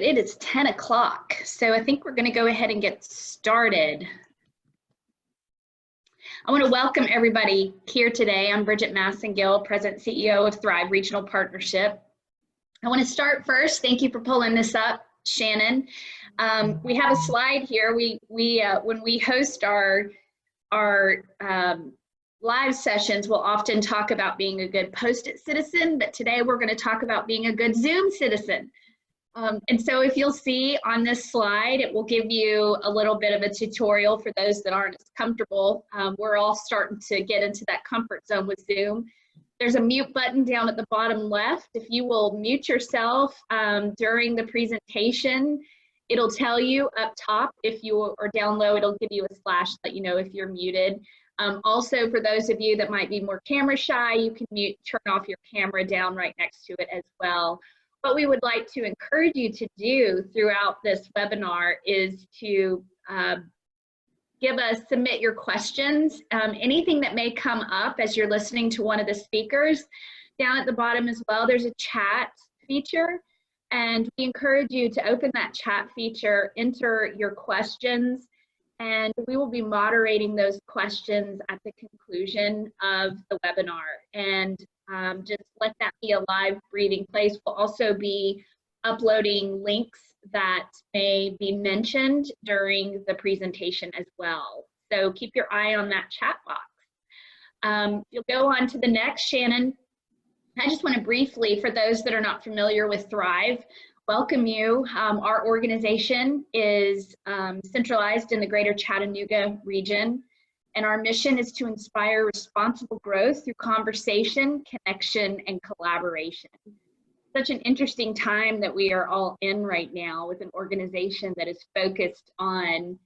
It is 10 o'clock, so I think we're going to go ahead and get started. I want to welcome everybody here today. I'm Bridget Massingill, President CEO of Thrive Regional Partnership. I want to start first. Thank you for pulling this up, Shannon. We have a slide here. When we host our live sessions, we'll often talk about being a good Post-it citizen, but today we're going to talk about being a good Zoom citizen. And so if you'll see on this slide, it will give you a little bit of a tutorial for those that aren't as comfortable. We're all starting to get into that comfort zone with Zoom. There's a mute button down at the bottom left. If you will mute yourself during the presentation, it'll tell you up top if you, or down low, it'll give you a slash to let you know if you're muted. Also, for those of you that might be more camera shy, you can turn off your camera down right next to it as well. What we would like to encourage you to do throughout this webinar is to submit your questions. Anything that may come up as you're listening to one of the speakers. Down at the bottom as well, there's a chat feature, and we encourage you to open that chat feature, enter your questions, and we will be moderating those questions at the conclusion of the webinar. And just let that be a live breathing place. We'll also be uploading links that may be mentioned during the presentation as well. So keep your eye on that chat box. You'll go on to the next, Shannon. I just want to briefly, for those that are not familiar with Thrive, welcome you. Our organization is centralized in the greater Chattanooga region. And our mission is to inspire responsible growth through conversation, connection, and collaboration. Such an interesting time that we are all in right now with an organization that is focused on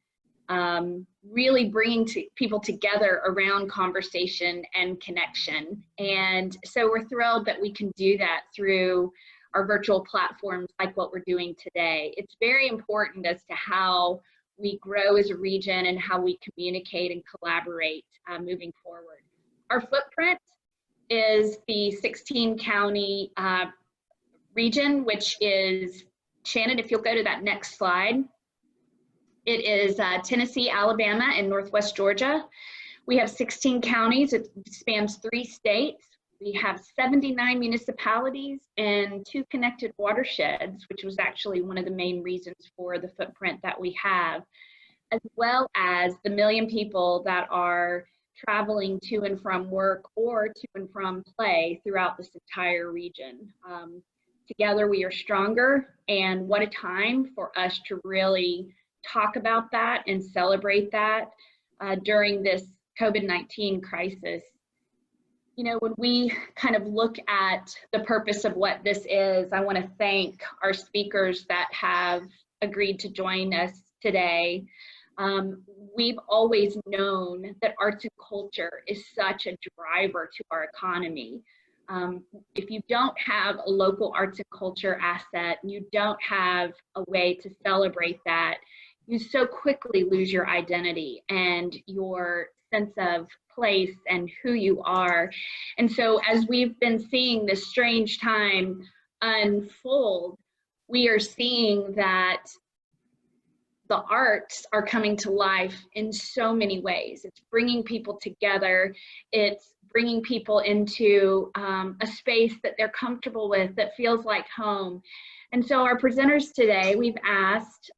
really bringing people together around conversation and connection. And so we're thrilled that we can do that through our virtual platforms like what we're doing today. It's very important as to how we grow as a region and how we communicate and collaborate moving forward. Our footprint is the 16 county region, which is, Shannon, if you'll go to that next slide, it is Tennessee, Alabama, and Northwest Georgia. We have 16 counties. It spans 3 states. We have 79 municipalities and 2 connected watersheds, which was actually one of the main reasons for the footprint that we have, as well as the 1 million people that are traveling to and from work or to and from play throughout this entire region. Together we are stronger, and what a time for us to really talk about that and celebrate that during this COVID-19 crisis. You know, when we kind of look at the purpose of what this is, I want to thank our speakers that have agreed to join us today. We've always known that arts and culture is such a driver to our economy. If you don't have a local arts and culture asset, you don't have a way to celebrate that, you so quickly lose your identity and your sense of place and who you are. And so as we've been seeing this strange time unfold, we are seeing that the arts are coming to life in so many ways. It's bringing people together. It's bringing people into a space that they're comfortable with, that feels like home. And so our presenters today, we've asked,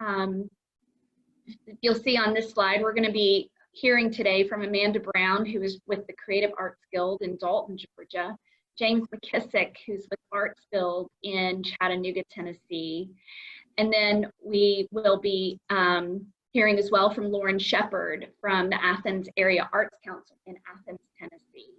you'll see on this slide, we're going to be hearing today from Amanda Brown, who is with the Creative Arts Guild in Dalton, Georgia, James McKissic, who's with ArtsBuild in Chattanooga, Tennessee, and then we will be hearing as well from Sheppard from the Athens Area Arts Council in Athens, Tennessee.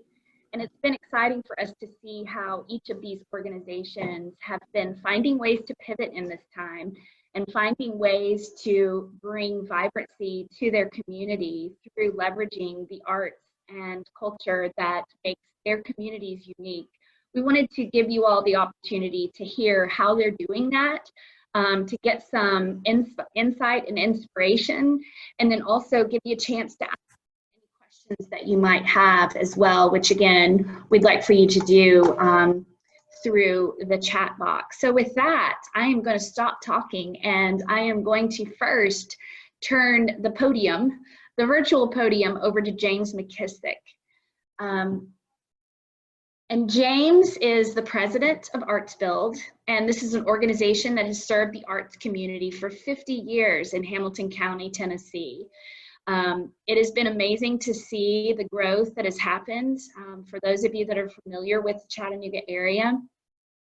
And it's been exciting for us to see how each of these organizations have been finding ways to pivot in this time and finding ways to bring vibrancy to their community through leveraging the arts and culture that makes their communities unique. We wanted to give you all the opportunity to hear how they're doing that, to get some insight and inspiration, and then also give you a chance to ask any questions that you might have as well, which again, we'd like for you to do through the chat box. So with that, I am going to stop talking, and I am going to first turn the podium, the virtual podium, over to James McKissic. And James is the president of ArtsBuild, and this is an organization that has served the arts community for 50 years in Hamilton County, Tennessee. It has been amazing to see the growth that has happened. For those of you that are familiar with the Chattanooga area,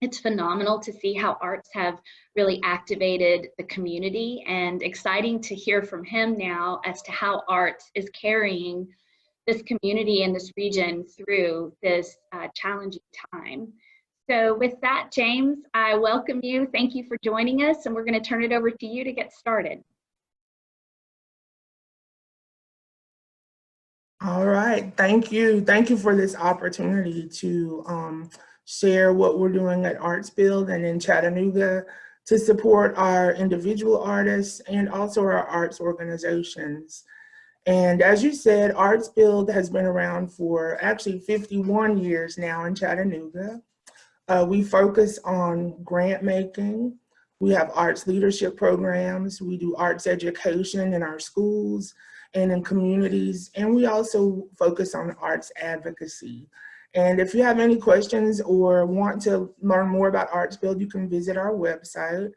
it's phenomenal to see how arts have really activated the community, and exciting to hear from him now as to how arts is carrying this community and this region through this challenging time. So with that, James, I welcome you. Thank you for joining us, and we're going to turn it over to you to get started. All right, thank you. Thank you for this opportunity to share what we're doing at ArtsBuild and in Chattanooga to support our individual artists and also our arts organizations. And as you said, ArtsBuild has been around for actually 51 years now in Chattanooga. We focus on grant making. We have arts leadership programs. We do arts education in our schools and in communities. And we also focus on arts advocacy. And if you have any questions or want to learn more about ArtsBuild, you can visit our website.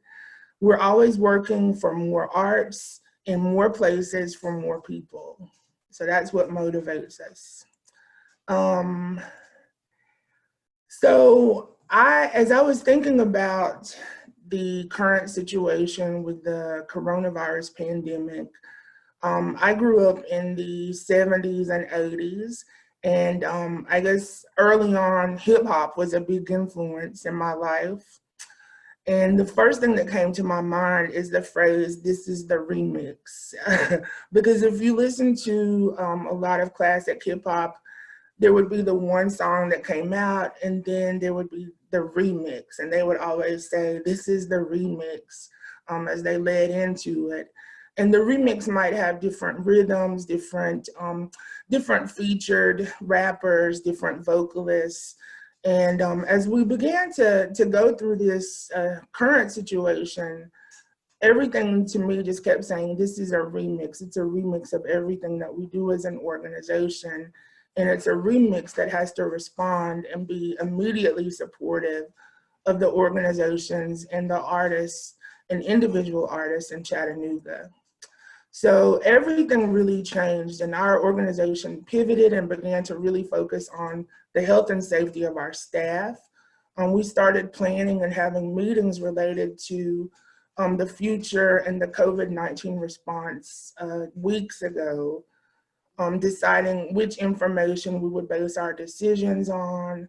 We're always working for more arts in more places for more people. So that's what motivates us. As I was thinking about the current situation with the coronavirus pandemic, I grew up in the 70s and 80s. And I guess early on, hip hop was a big influence in my life. And the first thing that came to my mind is the phrase, "This is the remix." Because if you listen to a lot of classic hip hop, there would be the one song that came out, and then there would be the remix. And they would always say, "This is the remix," as they led into it. And the remix might have different rhythms, different featured rappers, different vocalists. And as we began to go through this current situation, everything to me just kept saying, this is a remix. It's a remix of everything that we do as an organization. And it's a remix that has to respond and be immediately supportive of the organizations and the artists and individual artists in Chattanooga. So everything really changed, and our organization pivoted and began to really focus on the health and safety of our staff. We started planning and having meetings related to the future and the COVID-19 response weeks ago, deciding which information we would base our decisions on,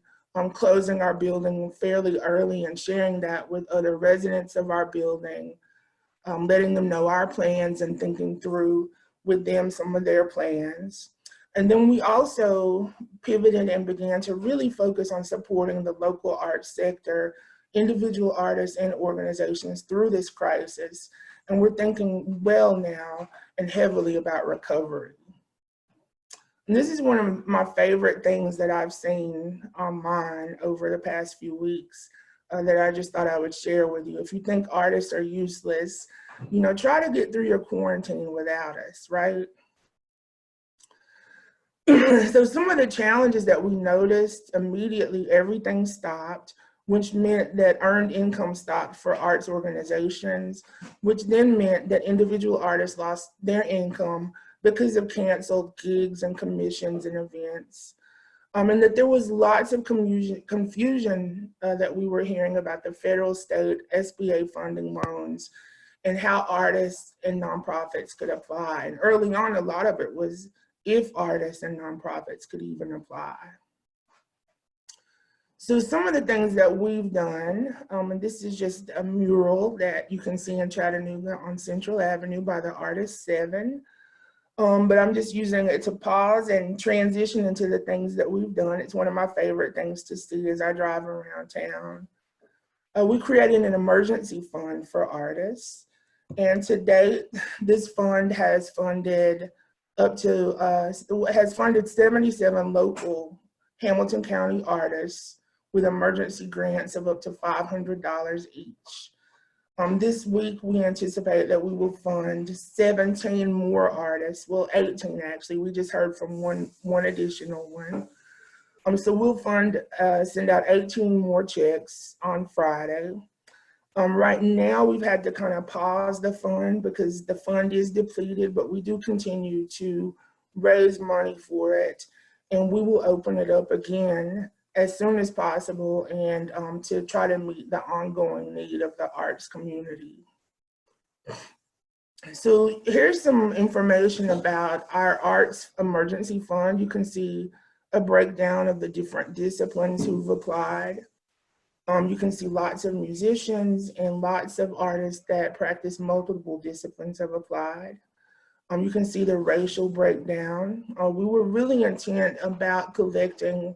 closing our building fairly early and sharing that with other residents of our building, letting them know our plans and thinking through with them some of their plans. And then we also pivoted and began to really focus on supporting the local arts sector, individual artists and organizations through this crisis. And we're thinking well now and heavily about recovery. And this is one of my favorite things that I've seen online over the past few weeks. That I just thought I would share with you. If you think artists are useless, you know, try to get through your quarantine without us, right? So some of the challenges that we noticed, immediately everything stopped, which meant that earned income stopped for arts organizations, which then meant that individual artists lost their income because of canceled gigs and commissions and events. And that there was lots of confusion that we were hearing about the federal, state, SBA funding loans and how artists and nonprofits could apply. And early on, a lot of it was if artists and nonprofits could even apply. So some of the things that we've done, and this is just a mural that you can see in Chattanooga on Central Avenue by the artist Seven. But I'm just using it to pause and transition into the things that we've done. It's one of my favorite things to see as I drive around town. We created an emergency fund for artists. And to date, this fund has funded has funded 77 local Hamilton County artists with emergency grants of up to $500 each. This week, we anticipate that we will fund 17 more artists, well, 18 actually. We just heard from one additional one. So we'll send out 18 more checks on Friday. Right now, we've had to kind of pause the fund because the fund is depleted, but we do continue to raise money for it, and we will open it up again as soon as possible and to try to meet the ongoing need of the arts community. So here's some information about our arts emergency fund. You can see a breakdown of the different disciplines who've applied. You can see lots of musicians and lots of artists that practice multiple disciplines have applied. You can see the racial breakdown. We were really intent about collecting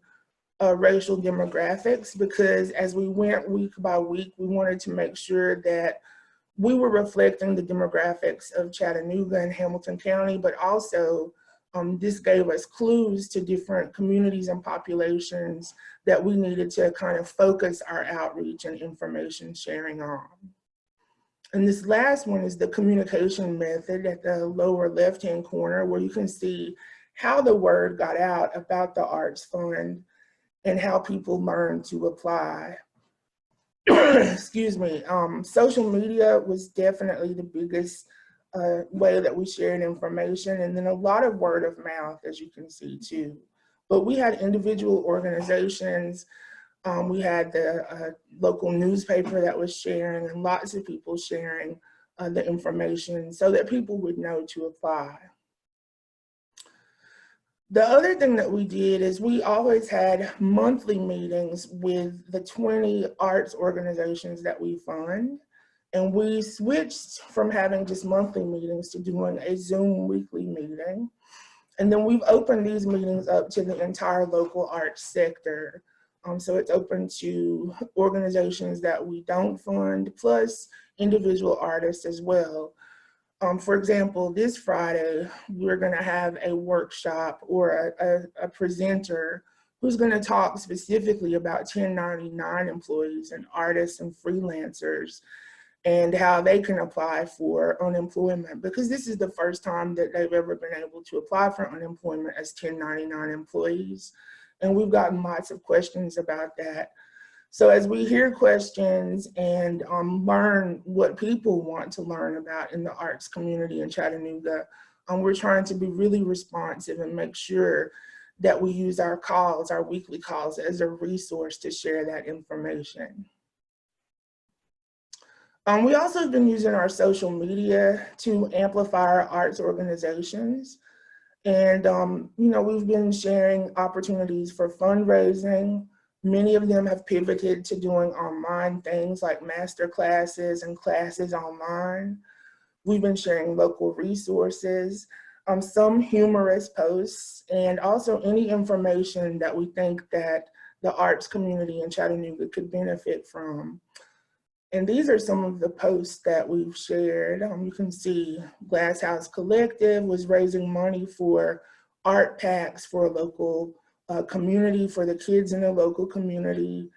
racial demographics because as we went week by week, we wanted to make sure that we were reflecting the demographics of Chattanooga and Hamilton County, but also this gave us clues to different communities and populations that we needed to kind of focus our outreach and information sharing on. And this last one is the communication method at the lower left-hand corner, where you can see how the word got out about the Arts Fund and how people learn to apply. Excuse me. Social media was definitely the biggest way that we shared information, and then a lot of word of mouth, as you can see too. But we had individual organizations. We had the local newspaper that was sharing, and lots of people sharing the information so that people would know to apply. The other thing that we did is we always had monthly meetings with the 20 arts organizations that we fund. And we switched from having just monthly meetings to doing a Zoom weekly meeting. And then we've opened these meetings up to the entire local arts sector. So it's open to organizations that we don't fund, plus individual artists as well. For example, this Friday, we're gonna have a workshop or a presenter who's gonna talk specifically about 1099 employees and artists and freelancers and how they can apply for unemployment, because this is the first time that they've ever been able to apply for unemployment as 1099 employees. And we've gotten lots of questions about that. So as we hear questions and learn what people want to learn about in the arts community in Chattanooga, we're trying to be really responsive and make sure that we use our calls, our weekly calls, as a resource to share that information. We also have been using our social media to amplify our arts organizations. And we've been sharing opportunities for fundraising. Many of them have pivoted to doing online things like master classes and classes online. We've been sharing local resources, some humorous posts, and also any information that we think that the arts community in Chattanooga could benefit from. And these are some of the posts that we've shared. You can see Glass House Collective was raising money for art packs for a local community, for the kids in the local community.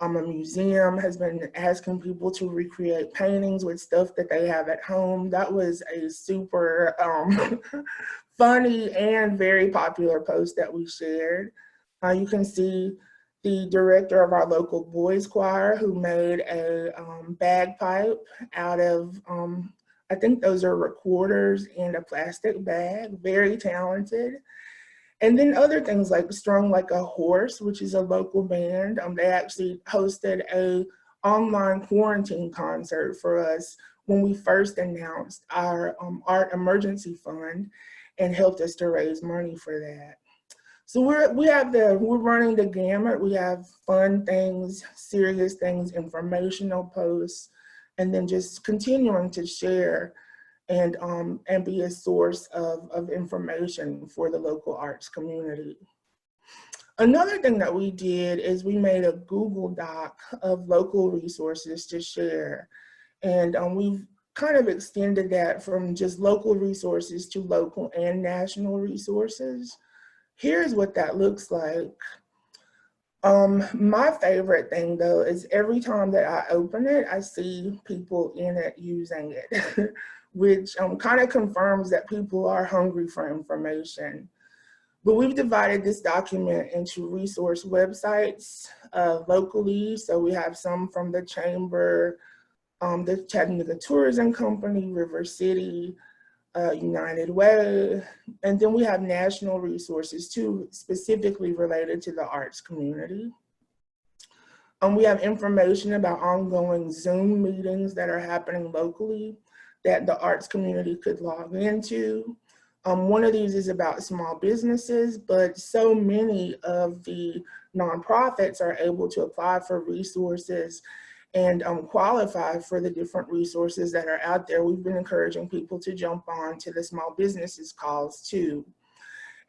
A museum has been asking people to recreate paintings with stuff that they have at home. That was a super funny and very popular post that we shared. You can see the director of our local boys choir who made a bagpipe out of, I think those are recorders and a plastic bag, very talented. And then other things like Strung Like a Horse, which is a local band. They actually hosted a online quarantine concert for us when we first announced our art emergency fund and helped us to raise money for that. So we're running the gamut. We have fun things, serious things, informational posts, and then just continuing to share and be a source of information for the local arts community. Another thing that we did is we made a Google Doc of local resources to share. And we've kind of extended that from just local resources to local and national resources. Here's what that looks like. My favorite thing though is every time that I open it, I see people in it using it, which kind of confirms that people are hungry for information. But we've divided this document into resource websites locally. So we have some from the Chamber, the Chattanooga Tourism Company, River City, United Way, and then we have national resources too, specifically related to the arts community. We have information about ongoing Zoom meetings that are happening locally that the arts community could log into. One of these is about small businesses, but so many of the nonprofits are able to apply for resources and qualify for the different resources that are out there. We've been encouraging people to jump on to the small businesses calls too.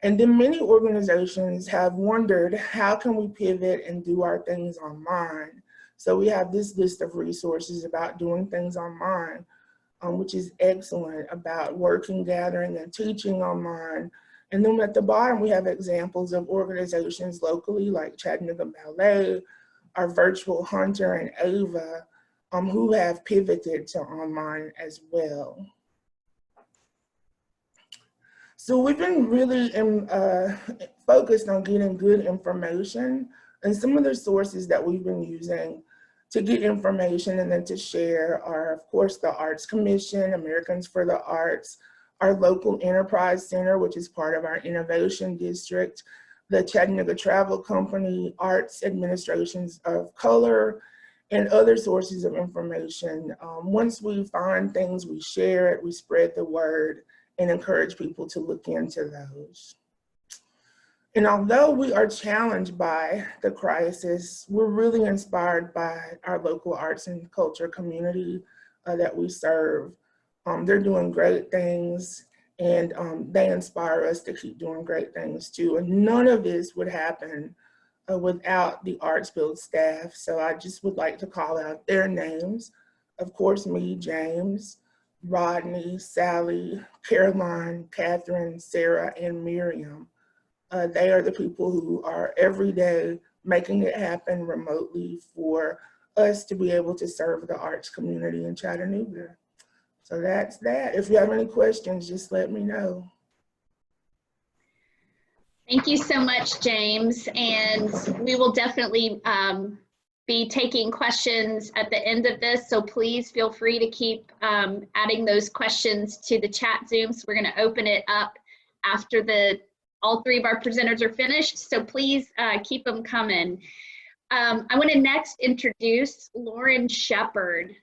And then many organizations have wondered, how can we pivot and do our things online? So we have this list of resources about doing things online, which is excellent, about working, gathering, and teaching online. And then at the bottom, we have examples of organizations locally like Chattanooga Ballet, our virtual Hunter and Ava, who have pivoted to online as well. So we've been really focused on getting good information, and some of the sources that we've been using to get information and then to share are, of course, the Arts Commission, Americans for the Arts, our local enterprise center, which is part of our innovation district, the Chattanooga Travel Company, Arts Administrations of Color, and other sources of information. Once we find things, we share it, we spread the word, and encourage people to look into those. And although we are challenged by the crisis, we're really inspired by our local arts and culture community that we serve. They're doing great things, and they inspire us to keep doing great things too. And none of this would happen without the ArtsBuild staff. So I just would like to call out their names. Of course, me, James, Rodney, Sally, Caroline, Catherine, Sarah, and Miriam. They are the people who are every day making it happen remotely for us to be able to serve the arts community in Chattanooga. So that's that. If you have any questions, just let me know. Thank you so much, James. And we will definitely be taking questions at the end of this. So please feel free to keep adding those questions to the chat Zoom. So we're going to open it up after all three of our presenters are finished. So please keep them coming. I want to next introduce Lauren Sheppard.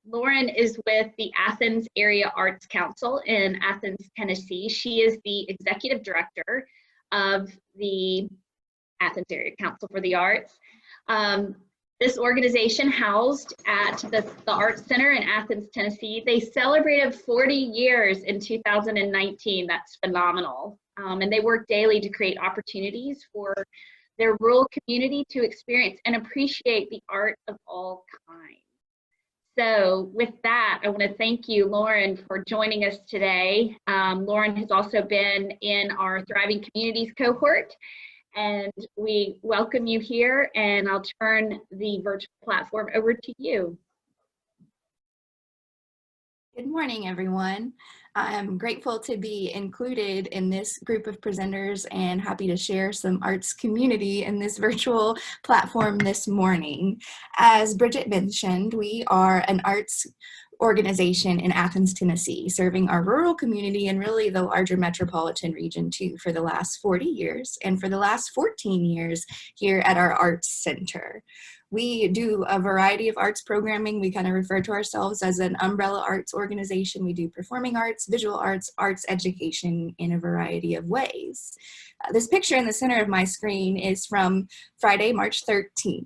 Lauren is with the Athens Area Arts Council in Athens, Tennessee. She is the executive director of the Athens Area Council for the Arts. This organization housed at the Arts Center in Athens, Tennessee. They celebrated 40 years in 2019. That's phenomenal. And they work daily to create opportunities for their rural community to experience and appreciate the art of all kinds. So with that, I want to thank you, Lauren, for joining us today. Lauren has also been in our Thriving Communities cohort, and we welcome you here, and I'll turn the virtual platform over to you. Good morning, everyone. I'm grateful to be included in this group of presenters and happy to share some arts community in this virtual platform this morning. As Bridget mentioned, we are an arts organization in Athens, Tennessee, serving our rural community and really the larger metropolitan region too for the last 40 years and for the last 14 years here at our Arts Center. We do a variety of arts programming. We kind of refer to ourselves as an umbrella arts organization. We do performing arts, visual arts, arts education in a variety of ways. This picture in the center of my screen is from Friday, March 13th,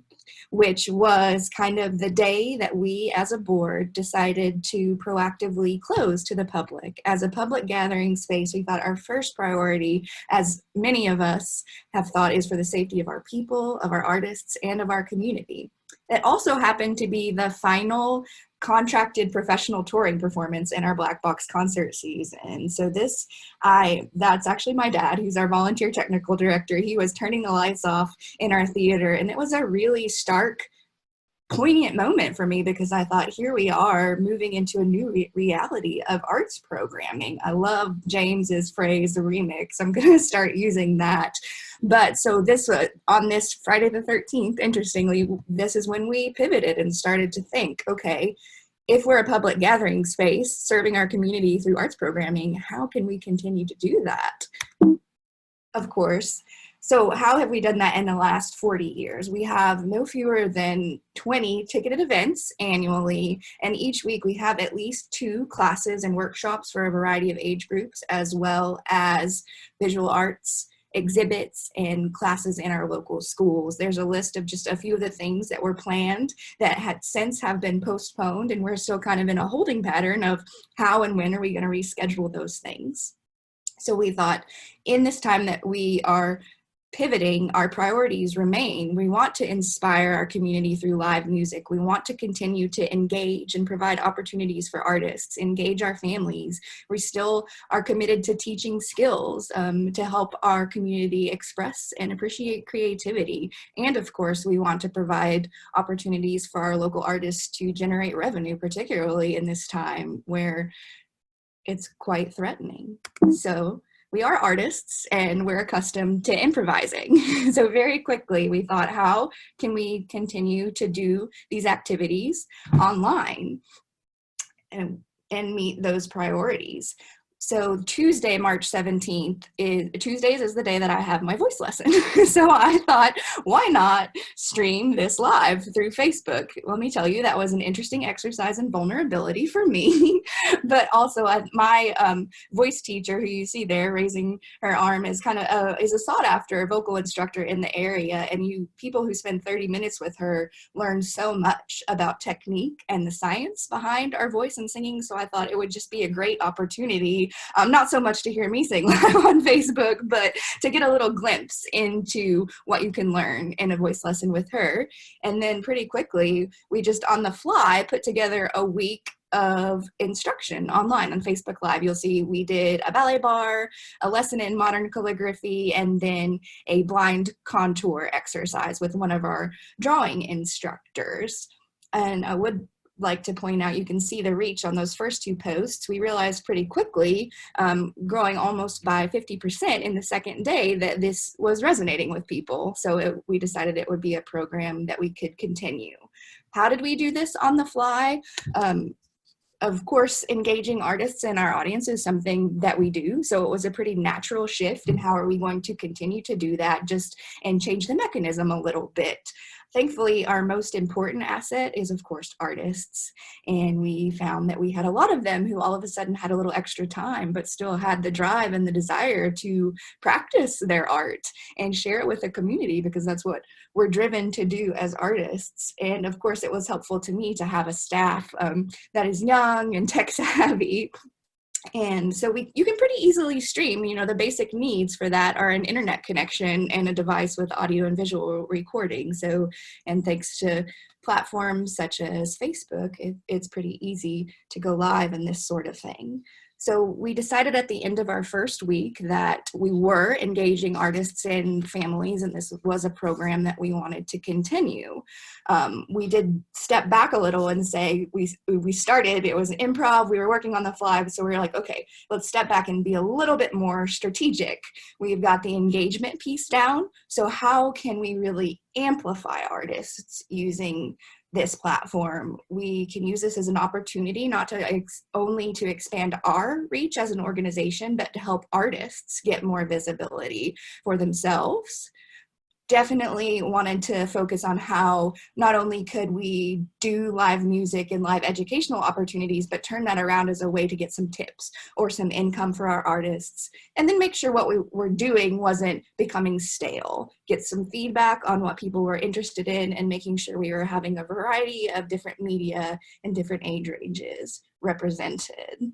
which was kind of the day that we as a board decided to proactively close to the public. As a public gathering space, we thought our first priority, as many of us have thought, is for the safety of our people, of our artists, and of our community. It also happened to be the final contracted professional touring performance in our Black Box concert season. So that's actually my dad, who's our volunteer technical director. He was turning the lights off in our theater, and it was a really stark, poignant moment for me, because I thought, here we are moving into a new reality of arts programming. I love James's phrase, the remix. I'm going to start using that. But so on this Friday the 13th, interestingly, this is when we pivoted and started to think, okay, if we're a public gathering space serving our community through arts programming, how can we continue to do that? Of course. So how have we done that in the last 40 years? We have no fewer than 20 ticketed events annually, and each week we have at least 2 classes and workshops for a variety of age groups, as well as visual arts exhibits and classes in our local schools. There's a list of just a few of the things that were planned that had since have been postponed, and we're still kind of in a holding pattern of how and when are we going to reschedule those things. So we thought, in this time that we are pivoting, our priorities remain. We want to inspire our community through live music. We want to continue to engage and provide opportunities for artists, engage our families. We still are committed to teaching skills to help our community express and appreciate creativity. And of course, we want to provide opportunities for our local artists to generate revenue, particularly in this time where it's quite threatening. So we are artists and we're accustomed to improvising. So very quickly we thought, how can we continue to do these activities online and meet those priorities? So Tuesday, March 17th, Tuesdays is the day that I have my voice lesson. So I thought, why not stream this live through Facebook? Let me tell you, that was an interesting exercise in vulnerability for me. But also my voice teacher, who you see there raising her arm, is is a sought after vocal instructor in the area. And people who spend 30 minutes with her learn so much about technique and the science behind our voice and singing. So I thought it would just be a great opportunity, not so much to hear me sing live on Facebook, but to get a little glimpse into what you can learn in a voice lesson with her. And then pretty quickly, we just on the fly put together a week of instruction online on Facebook Live. You'll see we did a ballet bar, a lesson in modern calligraphy, and then a blind contour exercise with one of our drawing instructors. And I would like to point out, you can see the reach on those first 2 posts. We realized pretty quickly, growing almost by 50% in the second day, that this was resonating with people. So we decided it would be a program that we could continue. How did we do this on the fly? Of course, engaging artists in our audience is something that we do. So it was a pretty natural shift in how are we going to continue to do that, and change the mechanism a little bit. Thankfully, our most important asset is, of course, artists. And we found that we had a lot of them who all of a sudden had a little extra time, but still had the drive and the desire to practice their art and share it with the community, because that's what we're driven to do as artists. And of course, it was helpful to me to have a staff that is young and tech savvy. And so you can pretty easily stream. The basic needs for that are an internet connection and a device with audio and visual recording. So, and thanks to platforms such as Facebook, it's pretty easy to go live and this sort of thing. So we decided at the end of our first week that we were engaging artists and families, and this was a program that we wanted to continue. We did step back a little and say, we started, it was improv, we were working on the fly, so we were like, okay, let's step back and be a little bit more strategic. We've got the engagement piece down, so how can we really amplify artists using this platform? We can use this as an opportunity not to only to expand our reach as an organization, but to help artists get more visibility for themselves. Definitely wanted to focus on how not only could we do live music and live educational opportunities, but turn that around as a way to get some tips or some income for our artists, and then make sure what we were doing wasn't becoming stale. Get some feedback on what people were interested in, and making sure we were having a variety of different media and different age ranges represented.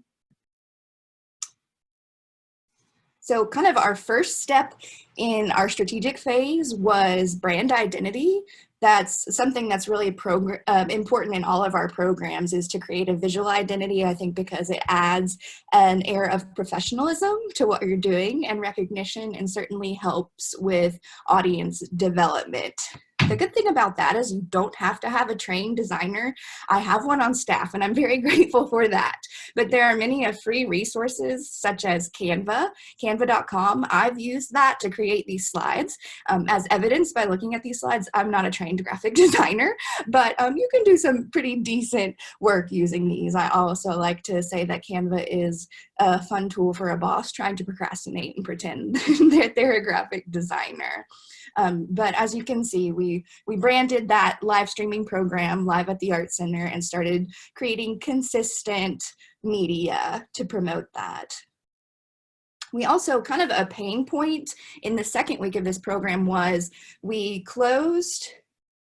So kind of our first step in our strategic phase was brand identity. That's something that's really important in all of our programs, is to create a visual identity, I think, because it adds an air of professionalism to what you're doing and recognition, and certainly helps with audience development. The good thing about that is you don't have to have a trained designer. I have one on staff and I'm very grateful for that. But there are many free resources such as Canva, canva.com. I've used that to create these slides. As evidenced by looking at these slides, I'm not a trained graphic designer, but you can do some pretty decent work using these. I also like to say that Canva is a fun tool for a boss trying to procrastinate and pretend that they're a graphic designer. But as you can see, we branded that live streaming program Live at the Art Center and started creating consistent media to promote that. We also, kind of a pain point in the second week of this program, was we closed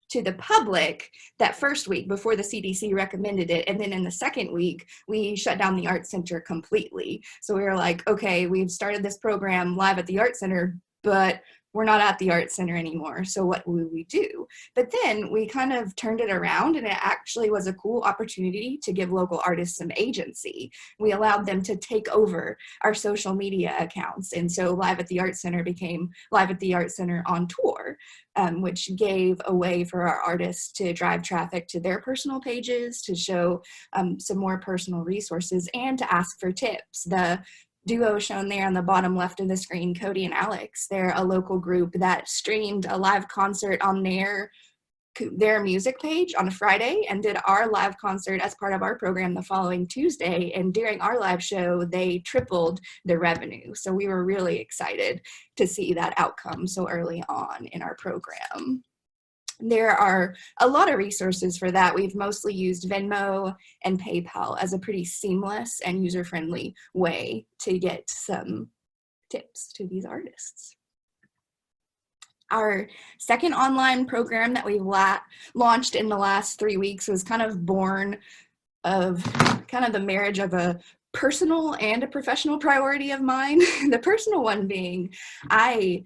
to the public that first week before the CDC recommended it. And then in the second week, we shut down the Art Center completely. So we were like, okay, we've started this program Live at the Art Center, but we're not at the Art Center anymore, so what will we do? But then we kind of turned it around, and it actually was a cool opportunity to give local artists some agency. We allowed them to take over our social media accounts, and so Live at the Art Center became Live at the Art Center on Tour, which gave a way for our artists to drive traffic to their personal pages, to show some more personal resources, and to ask for tips. The duo shown there on the bottom left of the screen, Cody and Alex, they're a local group that streamed a live concert on their music page on a Friday and did our live concert as part of our program the following Tuesday. And during our live show, they tripled the revenue. So we were really excited to see that outcome so early on in our program. There are a lot of resources for that. We've mostly used Venmo and PayPal as a pretty seamless and user-friendly way to get some tips to these artists. Our second online program that we've launched in the last 3 weeks was kind of born of kind of the marriage of a personal and a professional priority of mine. The personal one being, I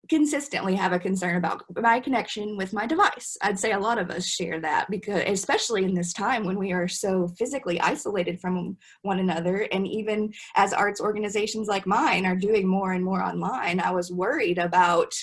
consistently have a concern about my connection with my device. I'd say a lot of us share that, because especially in this time when we are so physically isolated from one another, and even as arts organizations like mine are doing more and more online, I was worried about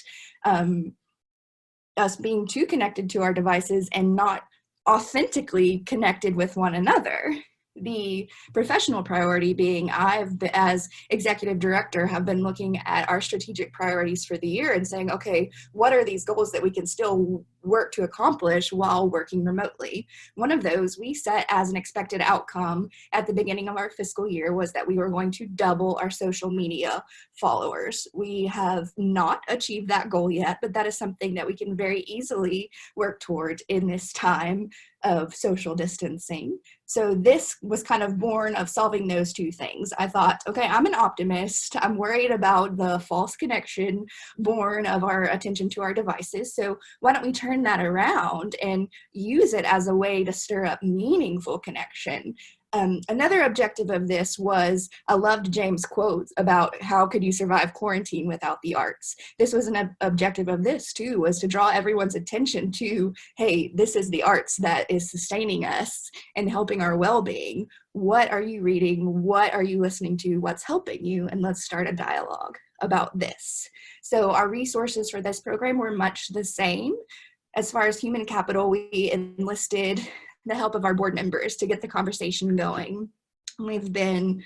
us being too connected to our devices and not authentically connected with one another. The professional priority being, as executive director, have been looking at our strategic priorities for the year and saying, okay, what are these goals that we can still work to accomplish while working remotely? One of those we set as an expected outcome at the beginning of our fiscal year was that we were going to double our social media followers. We have not achieved that goal yet, but that is something that we can very easily work toward in this time of social distancing. So this was kind of born of solving those two things. I thought, okay, I'm an optimist. I'm worried about the false connection born of our attention to our devices. So why don't we turn that around and use it as a way to stir up meaningful connection? Another objective of this was, I loved James' quotes about how could you survive quarantine without the arts. This was an objective of this too, was to draw everyone's attention to, hey, this is the arts that is sustaining us and helping our well-being. What are you reading? What are you listening to? What's helping you? And let's start a dialogue about this. So our resources for this program were much the same. As far as human capital, we enlisted the help of our board members to get the conversation going. We've been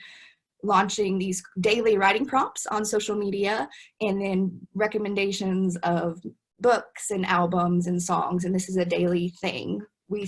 launching these daily writing prompts on social media, and then recommendations of books and albums and songs, and this is a daily thing. We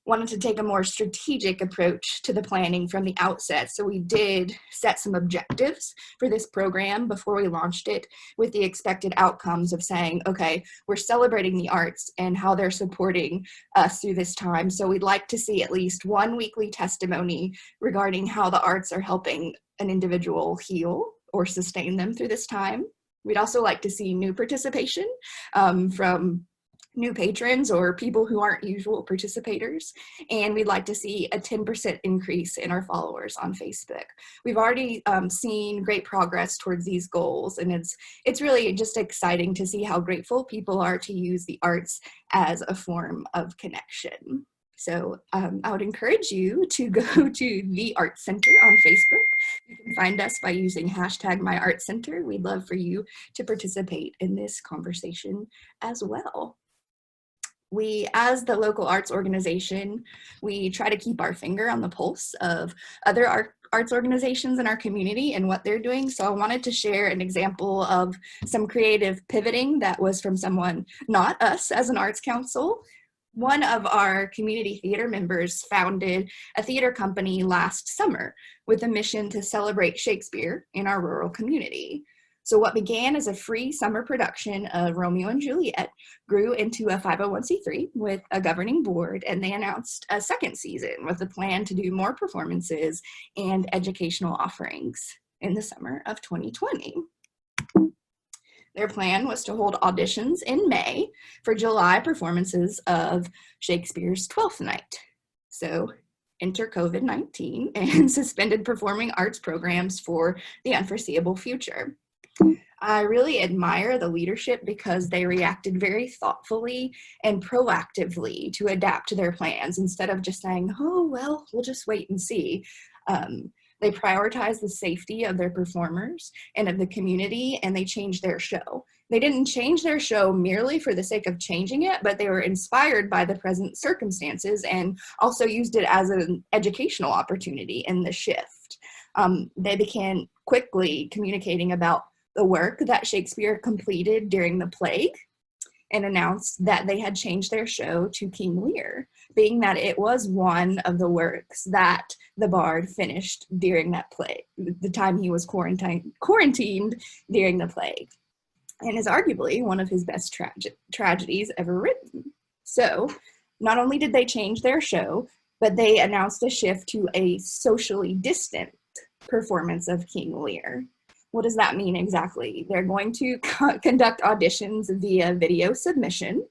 wanted to take a more strategic approach to the planning from the outset. So we did set some objectives for this program before we launched it, with the expected outcomes of saying, okay, we're celebrating the arts and how they're supporting us through this time. So we'd like to see at least one weekly testimony regarding how the arts are helping an individual heal or sustain them through this time. We'd also like to see new participation from new patrons or people who aren't usual participators, and we'd like to see a 10% increase in our followers on Facebook. We've already seen great progress towards these goals, and it's really just exciting to see how grateful people are to use the arts as a form of connection. So I would encourage you to go to the Arts Center on Facebook. You can find us by using hashtag #MyArtsCenter. We'd love for you to participate in this conversation as well. We, as the local arts organization, we try to keep our finger on the pulse of other arts organizations in our community and what they're doing. So I wanted to share an example of some creative pivoting that was from someone, not us as an arts council. One of our community theater members founded a theater company last summer with a mission to celebrate Shakespeare in our rural community. So what began as a free summer production of Romeo and Juliet grew into a 501c3 with a governing board, and they announced a second season with a plan to do more performances and educational offerings in the summer of 2020. Their plan was to hold auditions in May for July performances of Shakespeare's Twelfth Night. So enter COVID-19 and suspended performing arts programs for the unforeseeable future. I really admire the leadership because they reacted very thoughtfully and proactively to adapt to their plans instead of just saying, oh, well, we'll just wait and see. They prioritized the safety of their performers and of the community, and they changed their show. They didn't change their show merely for the sake of changing it, but they were inspired by the present circumstances and also used it as an educational opportunity in the shift. They began quickly communicating about the work that Shakespeare completed during the plague and announced that they had changed their show to King Lear, being that it was one of the works that the bard finished during that plague, the time he was quarantined during the plague, and is arguably one of his best tragedies ever written. So not only did they change their show, but they announced a shift to a socially distant performance of King Lear. What does that mean exactly? They're going to conduct auditions via video submission,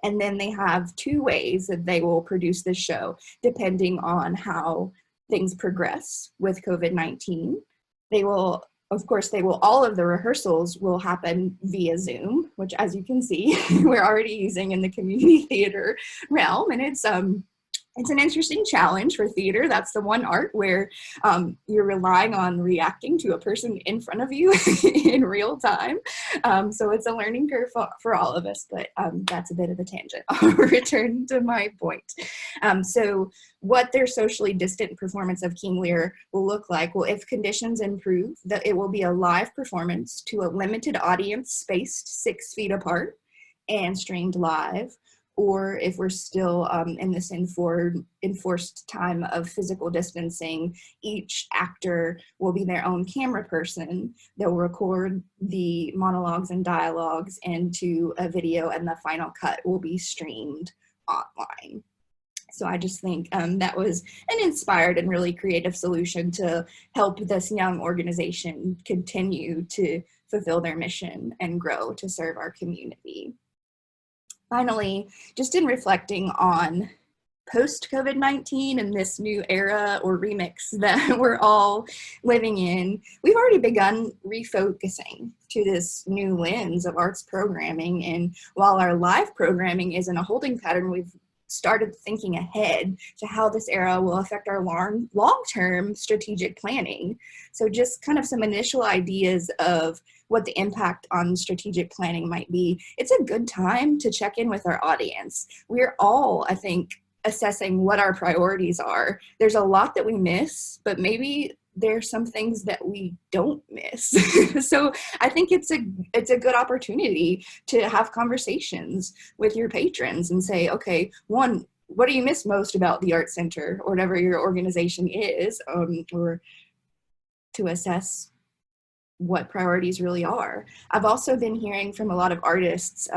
and then they have 2 ways that they will produce this show, depending on how things progress with COVID-19. They will, of course, all of the rehearsals will happen via Zoom, which, as you can see, we're already using in the community theater realm, and it's an interesting challenge for theater. That's the one art where you're relying on reacting to a person in front of you in real time. So it's a learning curve for all of us, but that's a bit of a tangent. I'll return to my point. So what their socially distant performance of King Lear will look like, well, if conditions improve, that it will be a live performance to a limited audience spaced 6 feet apart and streamed live. Or if we're still in this enforced time of physical distancing, each actor will be their own camera person. They'll record the monologues and dialogues into a video, and the final cut will be streamed online. So I just think that was an inspired and really creative solution to help this young organization continue to fulfill their mission and grow to serve our community. Finally, just in reflecting on post-COVID-19 and this new era or remix that we're all living in, we've already begun refocusing to this new lens of arts programming. And while our live programming is in a holding pattern, we've started thinking ahead to how this era will affect our long-term strategic planning. So just kind of some initial ideas of what the impact on strategic planning might be. It's a good time to check in with our audience. We're all, I think, assessing what our priorities are. There's a lot that we miss, but maybe there's some things that we don't miss. So I think it's a good opportunity to have conversations with your patrons and say, okay, one, what do you miss most about the Arts Center or whatever your organization is, or to assess what priorities really are. I've also been hearing from a lot of artists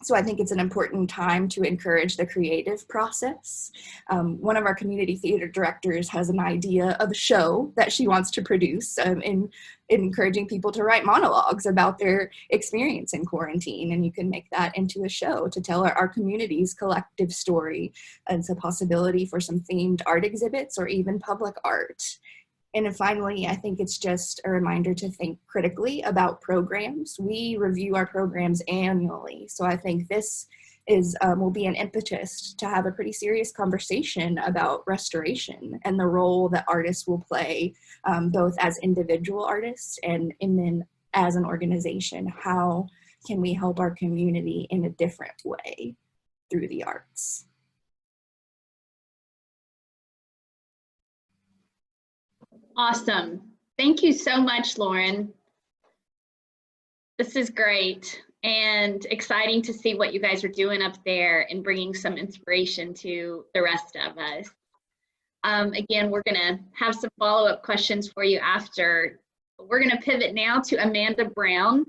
So I think it's an important time to encourage the creative process. One of our community theater directors has an idea of a show that she wants to produce, in encouraging people to write monologues about their experience in quarantine. And you can make that into a show to tell our community's collective story. It's a possibility for some themed art exhibits or even public art. And then finally, I think it's just a reminder to think critically about programs. We review our programs annually. So I think this will be an impetus to have a pretty serious conversation about restoration and the role that artists will play, both as individual artists and then as an organization. How can we help our community in a different way through the arts? Awesome. Thank you so much, Lauren. This is great and exciting to see what you guys are doing up there and bringing some inspiration to the rest of us. Again, we're going to have some follow-up questions for you after. We're going to pivot now to Amanda Brown.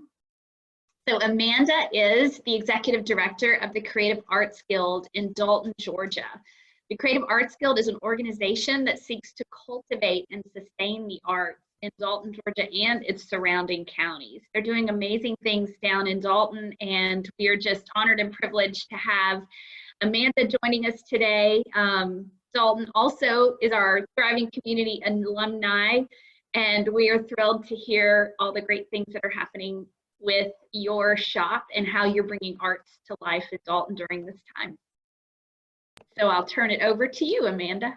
So Amanda is the Executive Director of the Creative Arts Guild in Dalton, Georgia. The Creative Arts Guild is an organization that seeks to cultivate and sustain the arts in Dalton, Georgia, and its surrounding counties. They're doing amazing things down in Dalton, and we are just honored and privileged to have Amanda joining us today. Dalton also is our thriving community alumni, and we are thrilled to hear all the great things that are happening with your shop and how you're bringing arts to life in Dalton during this time. So I'll turn it over to you, Amanda.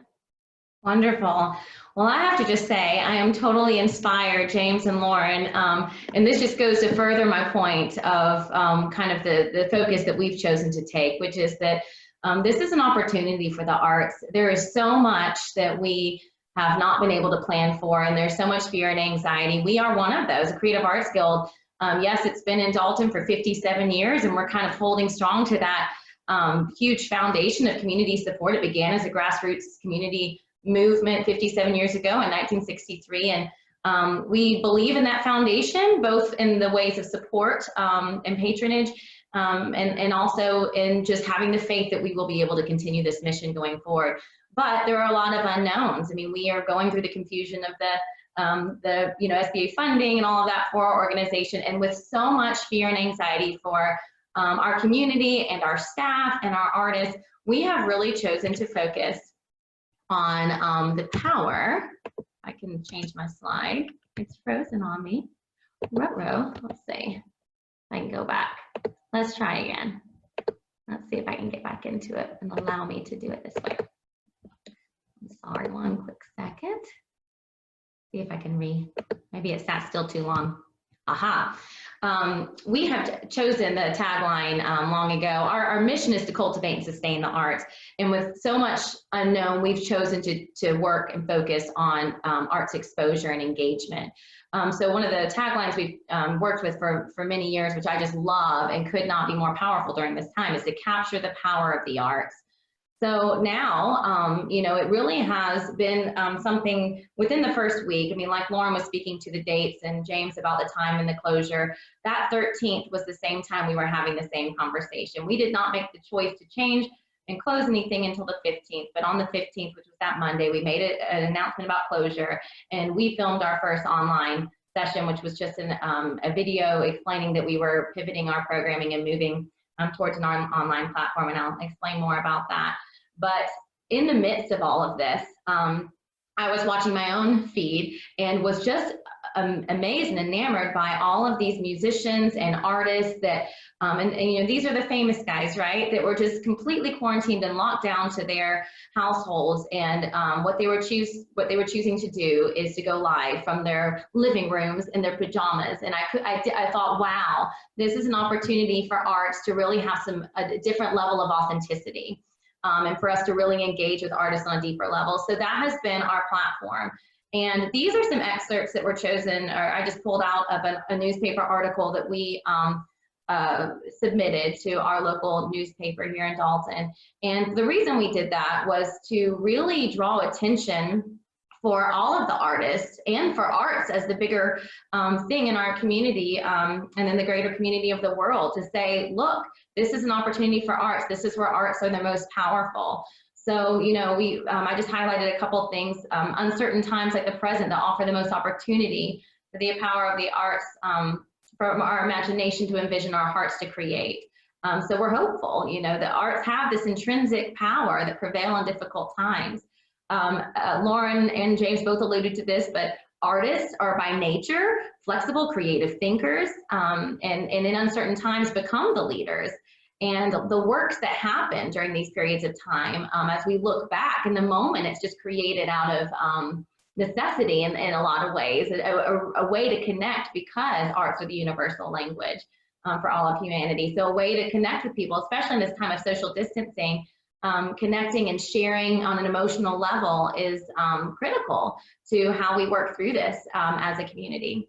Wonderful. Well, I have to just say, I am totally inspired, James and Lauren, and this just goes to further my point of kind of the focus that we've chosen to take, which is that this is an opportunity for the arts. There is so much that we have not been able to plan for, and there's so much fear and anxiety. We are one of those. The Creative Arts Guild, yes, it's been in Dalton for 57 years, and we're kind of holding strong to that huge foundation of community support. It began as a grassroots community movement 57 years ago in 1963, and we believe in that foundation, both in the ways of support and patronage, and also in just having the faith that we will be able to continue this mission going forward. But there are a lot of unknowns. I mean, we are going through the confusion of the SBA funding and all of that for our organization, and with so much fear and anxiety for our community and our staff and our artists, we have really chosen to focus on the power. I can change my slide. It's frozen on me. Ruh-roh. Let's see if I can go back. Let's try again. Let's see if I can get back into it and allow me to do it this way. I'm sorry, one quick second. See if I can maybe it sat still too long. Aha. We have chosen the tagline long ago. Our mission is to cultivate and sustain the arts. And with so much unknown, we've chosen to work and focus on arts exposure and engagement. So one of the taglines we've worked with for many years, which I just love and could not be more powerful during this time, is to capture the power of the arts. So now, it really has been something within the first week. I mean, like Lauren was speaking to the dates and James about the time and the closure, that 13th was the same time we were having the same conversation. We did not make the choice to change and close anything until the 15th, but on the 15th, which was that Monday, we made an announcement about closure, and we filmed our first online session, which was just a video explaining that we were pivoting our programming and moving towards an online platform, and I'll explain more about that. But in the midst of all of this, I was watching my own feed and was just amazed and enamored by all of these musicians and artists that, and these are the famous guys, right, that were just completely quarantined and locked down to their households, and what they were choosing to do is to go live from their living rooms in their pajamas. And I thought, wow, this is an opportunity for arts to really have a different level of authenticity. And for us to really engage with artists on a deeper level. So that has been our platform. And these are some excerpts that were chosen, or I just pulled out of a newspaper article that we submitted to our local newspaper here in Dalton. And the reason we did that was to really draw attention for all of the artists and for arts as the bigger thing in our community and in the greater community of the world, to say, look, this is an opportunity for arts. This is where arts are the most powerful. So, you know, I just highlighted a couple of things, uncertain times like the present that offer the most opportunity for the power of the arts, from our imagination to envision, our hearts to create. So we're hopeful, you know, the arts have this intrinsic power that prevail in difficult times. Lauren and James both alluded to this, but artists are by nature flexible, creative thinkers, and in uncertain times become the leaders. And the works that happen during these periods of time, as we look back in the moment, it's just created out of necessity in a lot of ways, a way to connect, because arts are the universal language for all of humanity. So a way to connect with people, especially in this time of social distancing, connecting and sharing on an emotional level is critical to how we work through this as a community.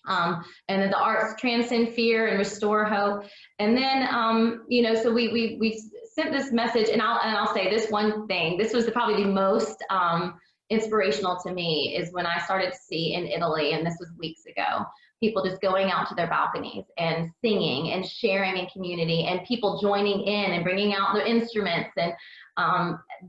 And then the arts transcend fear and restore hope. And then, you know, so we sent this message, and I'll say this one thing. This was probably the most inspirational to me, is when I started to see in Italy, and this was weeks ago, people just going out to their balconies and singing and sharing in community, and people joining in and bringing out their instruments. And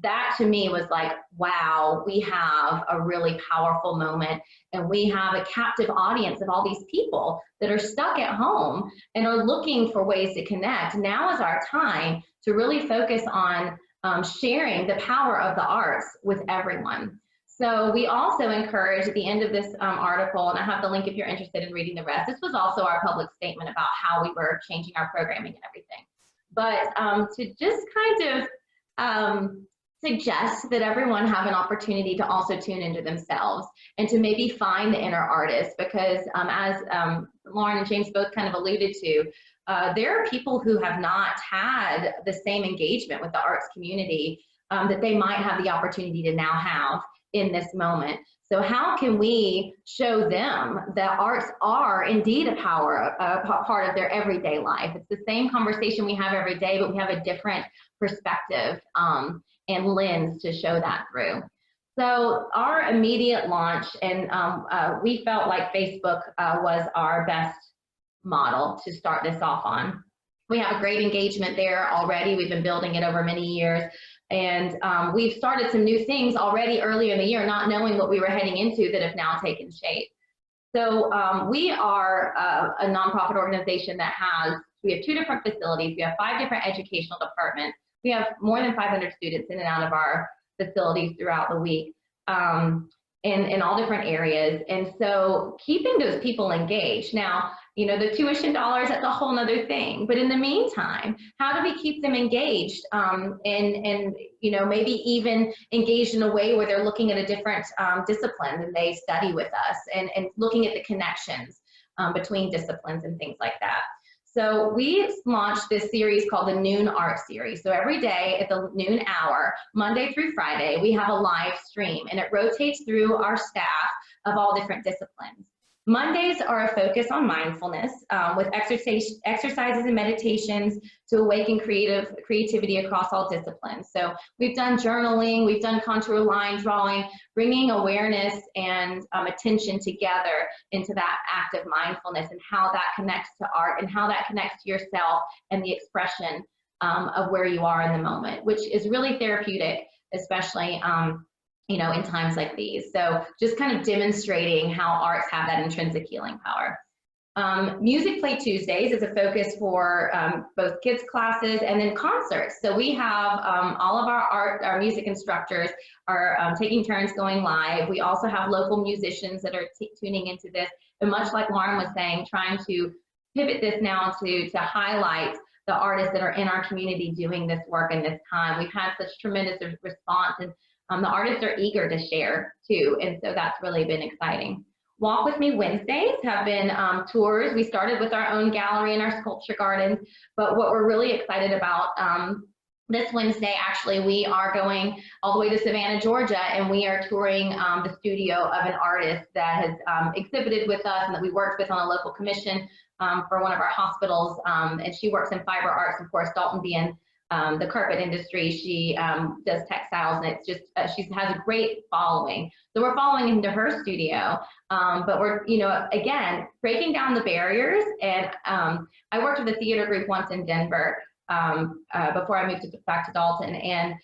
that to me was like, wow, we have a really powerful moment, and we have a captive audience of all these people that are stuck at home and are looking for ways to connect. Now is our time to really focus on sharing the power of the arts with everyone. So we also encourage at the end of this article, and I have the link if you're interested in reading the rest, this was also our public statement about how we were changing our programming and everything. But to just kind of suggest that everyone have an opportunity to also tune into themselves and to maybe find the inner artist, because as Lauren and James both kind of alluded to, there are people who have not had the same engagement with the arts community that they might have the opportunity to now have in this moment. So how can we show them that arts are indeed a part of their everyday life? It's the same conversation we have every day, but we have a different perspective and lens to show that through. So our immediate launch, and we felt like Facebook was our best model to start this off on. We have a great engagement there already. We've been building it over many years. And we've started some new things already earlier in the year, not knowing what we were heading into, that have now taken shape. So we are a nonprofit organization that we have 2 different facilities. We have 5 different educational departments. We have more than 500 students in and out of our facilities throughout the week in all different areas. And so keeping those people engaged. Now, you know, the tuition dollars, that's a whole nother thing. But in the meantime, how do we keep them engaged and you know, maybe even engaged in a way where they're looking at a different discipline than they study with us, and looking at the connections between disciplines and things like that. So we launched this series called the Noon Art Series. So every day at the noon hour, Monday through Friday, we have a live stream, and it rotates through our staff of all different disciplines. Mondays are a focus on mindfulness with exercises and meditations to awaken creativity across all disciplines. So we've done journaling, we've done contour line drawing, bringing awareness and attention together into that act of mindfulness, and how that connects to art and how that connects to yourself and the expression of where you are in the moment, which is really therapeutic, especially you know, in times like these. So just kind of demonstrating how arts have that intrinsic healing power. Music Play Tuesdays is a focus for both kids classes and then concerts. So we have all of our music instructors are taking turns going live. We also have local musicians that are tuning into this. And much like Lauren was saying, trying to pivot this now to highlight the artists that are in our community doing this work in this time. We've had such tremendous response, and the artists are eager to share too, and so that's really been exciting. Walk With Me Wednesdays have been tours. We started with our own gallery in our sculpture gardens, but what we're really excited about this Wednesday, actually, we are going all the way to Savannah, Georgia, and we are touring the studio of an artist that has exhibited with us and that we worked with on a local commission for one of our hospitals, and she works in fiber arts, of course, Dalton being the carpet industry. She does textiles, and it's just, she has a great following. So we're following into her studio, but we're, you know, again, breaking down the barriers. And I worked with a theater group once in Denver before I moved back to Dalton, and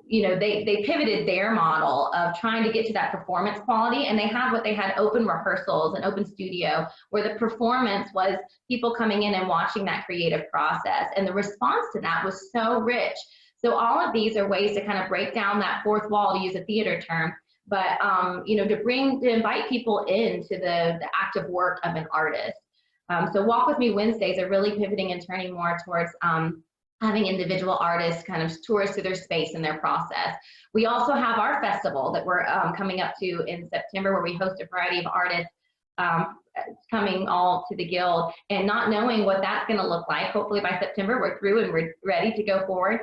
you know, they pivoted their model of trying to get to that performance quality, and they had open rehearsals and open studio, where the performance was people coming in and watching that creative process, and the response to that was so rich. So all of these are ways to kind of break down that fourth wall, to use a theater term, but you know, to invite people into the active work of an artist. So Walk With Me Wednesdays are really pivoting and turning more towards having individual artists kind of tours through their space and their process. We also have our festival that we're coming up to in September, where we host a variety of artists coming all to the Guild, and not knowing what that's going to look like. Hopefully by September we're through and we're ready to go forward.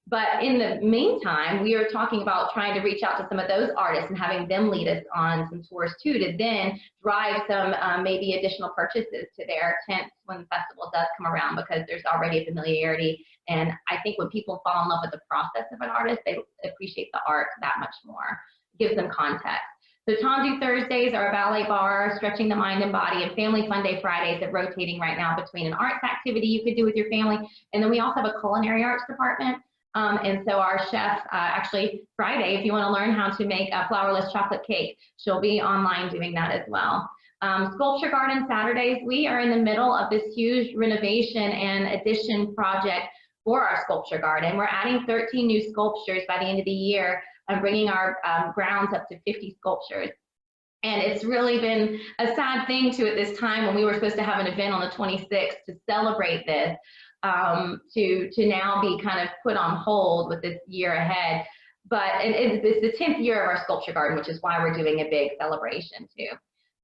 But in the meantime, we are talking about trying to reach out to some of those artists and having them lead us on some tours too, to then drive some maybe additional purchases to their tents when the festival does come around, because there's already a familiarity. And I think when people fall in love with the process of an artist, they appreciate the art that much more. It gives them context. So Tandu Thursdays are a ballet bar, stretching the mind and body, and Family Fun Day Fridays are rotating right now between an arts activity you could do with your family. And then we also have a culinary arts department. And so our chef, actually Friday, if you want to learn how to make a flourless chocolate cake, she'll be online doing that as well. Sculpture Garden Saturdays, we are in the middle of this huge renovation and addition project for our sculpture garden. We're adding 13 new sculptures by the end of the year and bringing our grounds up to 50 sculptures. And it's really been a sad thing too at this time, when we were supposed to have an event on the 26th to celebrate this, to now be kind of put on hold with this year ahead. But it's the 10th year of our sculpture garden, which is why we're doing a big celebration too.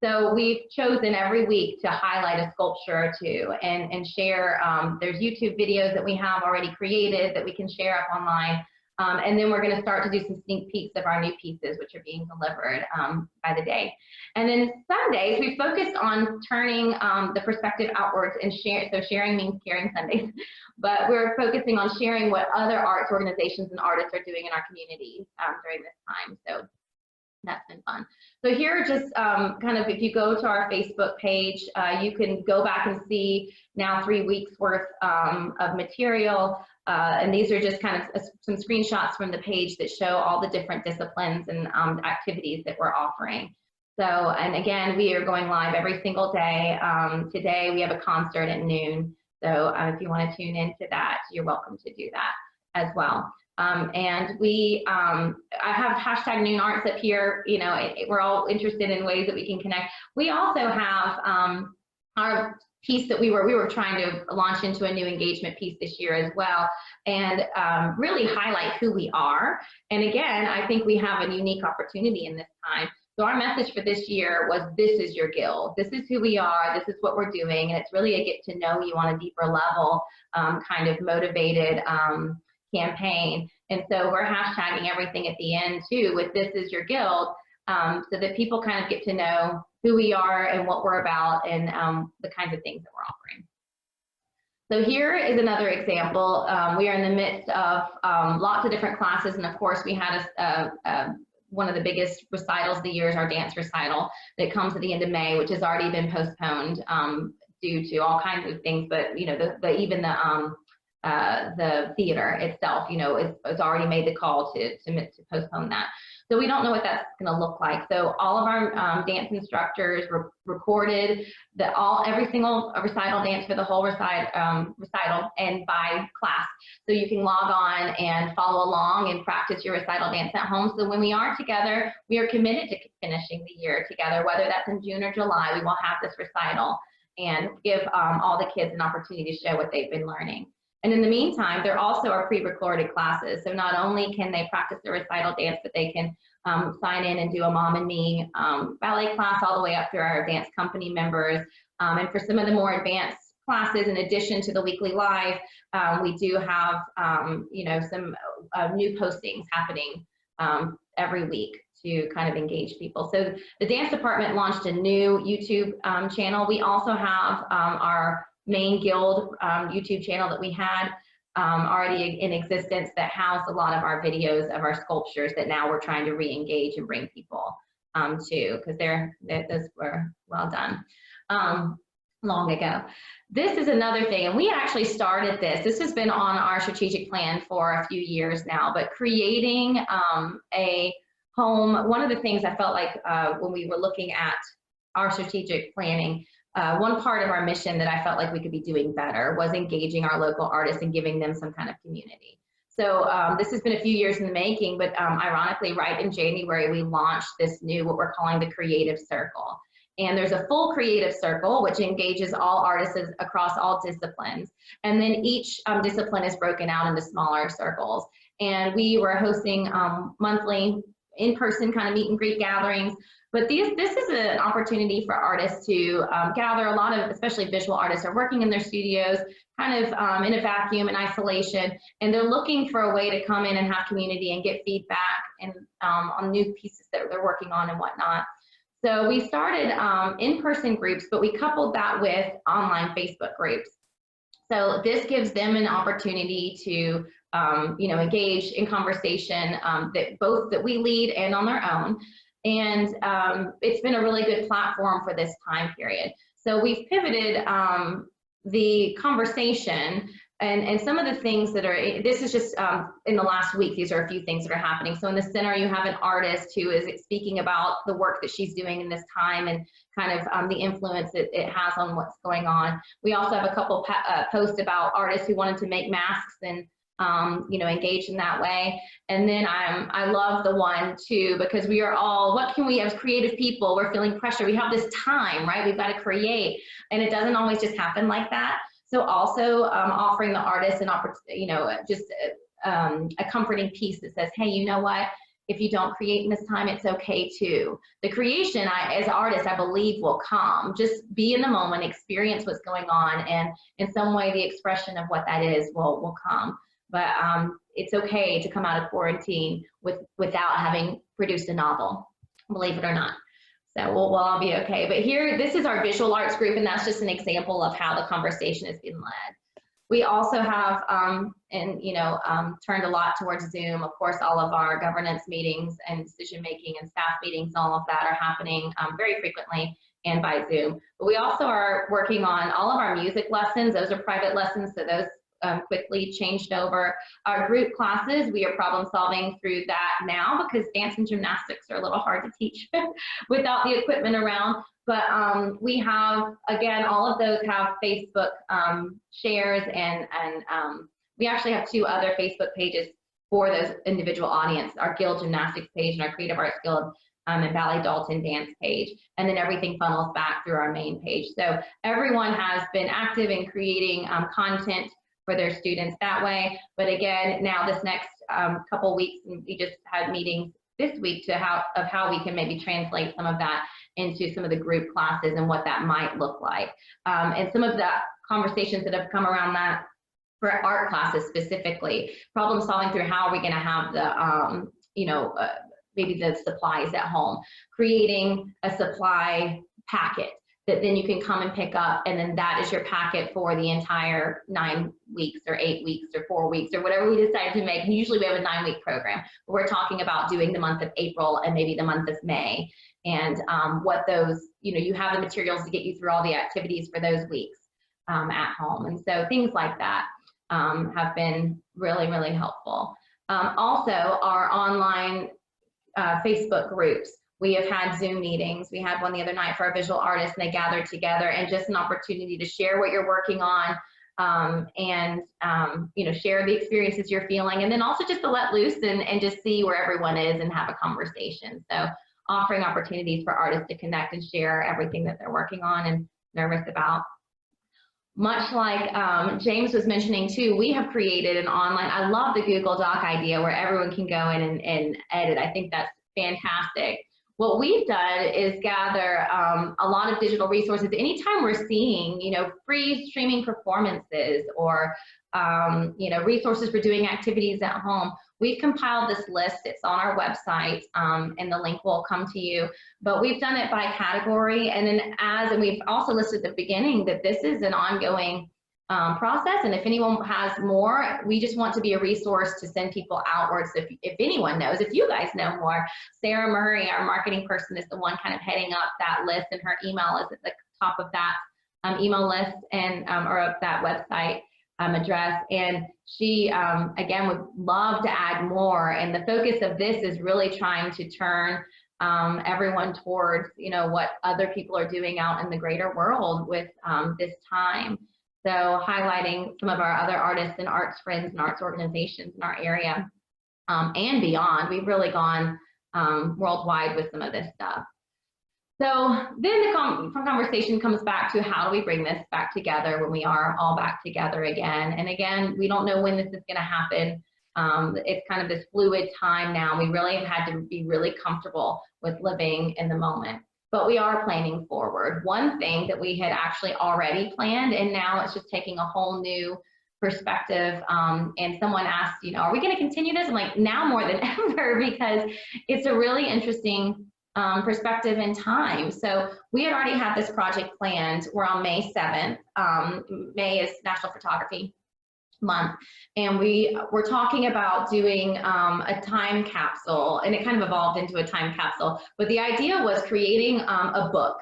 So we've chosen every week to highlight a sculpture or two and share. There's YouTube videos that we have already created that we can share up online. And then we're going to start to do some sneak peeks of our new pieces, which are being delivered by the day. And then Sundays, we focused on turning the perspective outwards and share. So sharing means caring Sundays, but we're focusing on sharing what other arts organizations and artists are doing in our community during this time. So that's been fun. So here are just kind of, if you go to our Facebook page, you can go back and see now 3 weeks worth of material. And these are just kind of some screenshots from the page that show all the different disciplines and activities that we're offering. So, and again, we are going live every single day. Today we have a concert at noon. So if you want to tune into that, you're welcome to do that as well. And we, I have hashtag #NoonArts up here. You know, we're all interested in ways that we can connect. We also have our piece that we were trying to launch into a new engagement piece this year as well, and really highlight who we are. And again, I think we have a unique opportunity in this time. So our message for this year was, this is your guild. This is who we are. This is what we're doing. And it's really a get to know you on a deeper level, kind of motivated campaign. And so we're hashtagging everything at the end too with "this is your guild," so that people kind of get to know who we are and what we're about, and the kinds of things that we're offering. So here is another example. We are in the midst of lots of different classes, and of course we had one of the biggest recitals of the year is our dance recital that comes at the end of May, which has already been postponed due to all kinds of things. But you know, even the theater itself, you know, it's already made the call to postpone that. So we don't know what that's going to look like. So all of our dance instructors recorded every single recital dance for the whole recital and by class. So you can log on and follow along and practice your recital dance at home. So when we are together, we are committed to finishing the year together, whether that's in June or July. We will have this recital and give all the kids an opportunity to show what they've been learning. And in the meantime, there also are pre-recorded classes. So not only can they practice the recital dance, but they can sign in and do a Mom and Me ballet class all the way up through our dance company members. And for some of the more advanced classes, in addition to the weekly live, we do have you know, some new postings happening every week to kind of engage people. So the dance department launched a new YouTube channel. We also have our main guild YouTube channel that we had. already in existence that house a lot of our videos of our sculptures that now we're trying to re-engage and bring people to, because those were well done long ago. This is another thing, and we actually started this. This has been on our strategic plan for a few years now, but creating a home, one of the things I felt like when we were looking at our strategic planning, one part of our mission that I felt like we could be doing better was engaging our local artists and giving them some kind of community. So this has been a few years in the making, but ironically, right in January, we launched this new, what we're calling the Creative Circle. And there's a full creative circle, which engages all artists across all disciplines. And then each discipline is broken out into smaller circles. And we were hosting monthly in-person kind of meet and greet gatherings. But this is an opportunity for artists to gather. A lot of, especially visual artists, are working in their studios, kind of in a vacuum, in isolation, and they're looking for a way to come in and have community and get feedback and on new pieces that they're working on and whatnot. So we started in-person groups, but we coupled that with online Facebook groups. So this gives them an opportunity to engage in conversation that we lead and on their own. And it's been a really good platform for this time period. So we've pivoted the conversation and some of the things that are, this is just in the last week, these are a few things that are happening. So in the center, you have an artist who is speaking about the work that she's doing in this time and kind of the influence that it has on what's going on. We also have a couple posts about artists who wanted to make masks and engage in that way. And then I love the one too, because we are all, what can we as creative people, we're feeling pressure. We have this time, right? We've got to create, and it doesn't always just happen like that. So also offering the artist an opportunity, just a comforting piece that says, hey, you know what? If you don't create in this time, it's okay too. The creation, as artists, I believe will come. Just be in the moment, experience what's going on, and in some way the expression of what that is will come. But it's okay to come out of quarantine without having produced a novel, believe it or not. So we'll all be okay. But here, this is our visual arts group, and that's just an example of how the conversation has been led. We also have, turned a lot towards Zoom. Of course, all of our governance meetings and decision-making and staff meetings, all of that are happening very frequently and by Zoom. But we also are working on all of our music lessons. Those are private lessons, so those quickly changed over. Our group classes, we are problem solving through that now because dance and gymnastics are a little hard to teach without the equipment around. But we have, again, all of those have Facebook shares, and we actually have 2 other Facebook pages for those individual audience, our Guild Gymnastics page and our Creative Arts Guild and Valley Dalton Dance page. And then everything funnels back through our main page. So everyone has been active in creating content for their students that way. But again, now this next couple weeks, we just had meetings this week to how we can maybe translate some of that into some of the group classes and what that might look like. And some of the conversations that have come around that for art classes specifically, problem solving through how are we going to have the, maybe the supplies at home, creating a supply packet that then you can come and pick up, and then that is your packet for the entire 9 weeks or 8 weeks or 4 weeks or whatever we decide to make. And usually we have a 9-week program, but we're talking about doing the month of April and maybe the month of May, and what those, you have the materials to get you through all the activities for those weeks at home. And so things like that have been really, really helpful. Also, our online Facebook groups. We have had Zoom meetings. We had one the other night for our visual artists, and they gathered together, and just an opportunity to share what you're working on and share the experiences you're feeling, and then also just to let loose and just see where everyone is and have a conversation. So offering opportunities for artists to connect and share everything that they're working on and nervous about. Much like James was mentioning too, we have created an online, I love the Google Doc idea where everyone can go in and edit. I think that's fantastic. What we've done is gather a lot of digital resources. Anytime we're seeing, free streaming performances or, resources for doing activities at home, we've compiled this list. It's on our website, and the link will come to you. But we've done it by category, and then and we've also listed at the beginning that this is an ongoing process. And if anyone has more, we just want to be a resource to send people outwards. If anyone knows, if you guys know more, Sarah Murray, our marketing person, is the one kind of heading up that list, and her email is at the top of that email list and or of that website address. And she, again, would love to add more. And the focus of this is really trying to turn everyone towards, you know, what other people are doing out in the greater world with this time. So highlighting some of our other artists and arts friends and arts organizations in our area and beyond. We've really gone worldwide with some of this stuff. So then the conversation comes back to how do we bring this back together when we are all back together again. And again, we don't know when this is going to happen. It's kind of this fluid time now. We really have had to be really comfortable with living in the moment. But we are planning forward. One thing that we had actually already planned, and now it's just taking a whole new perspective. And someone asked, you know, are we going to continue this? I'm like, now more than ever, because it's a really interesting perspective in time. So we had already had this project planned. We're on May 7th. May is National Photography Month, and we were talking about doing a time capsule, and it kind of evolved into a time capsule. But the idea was creating a book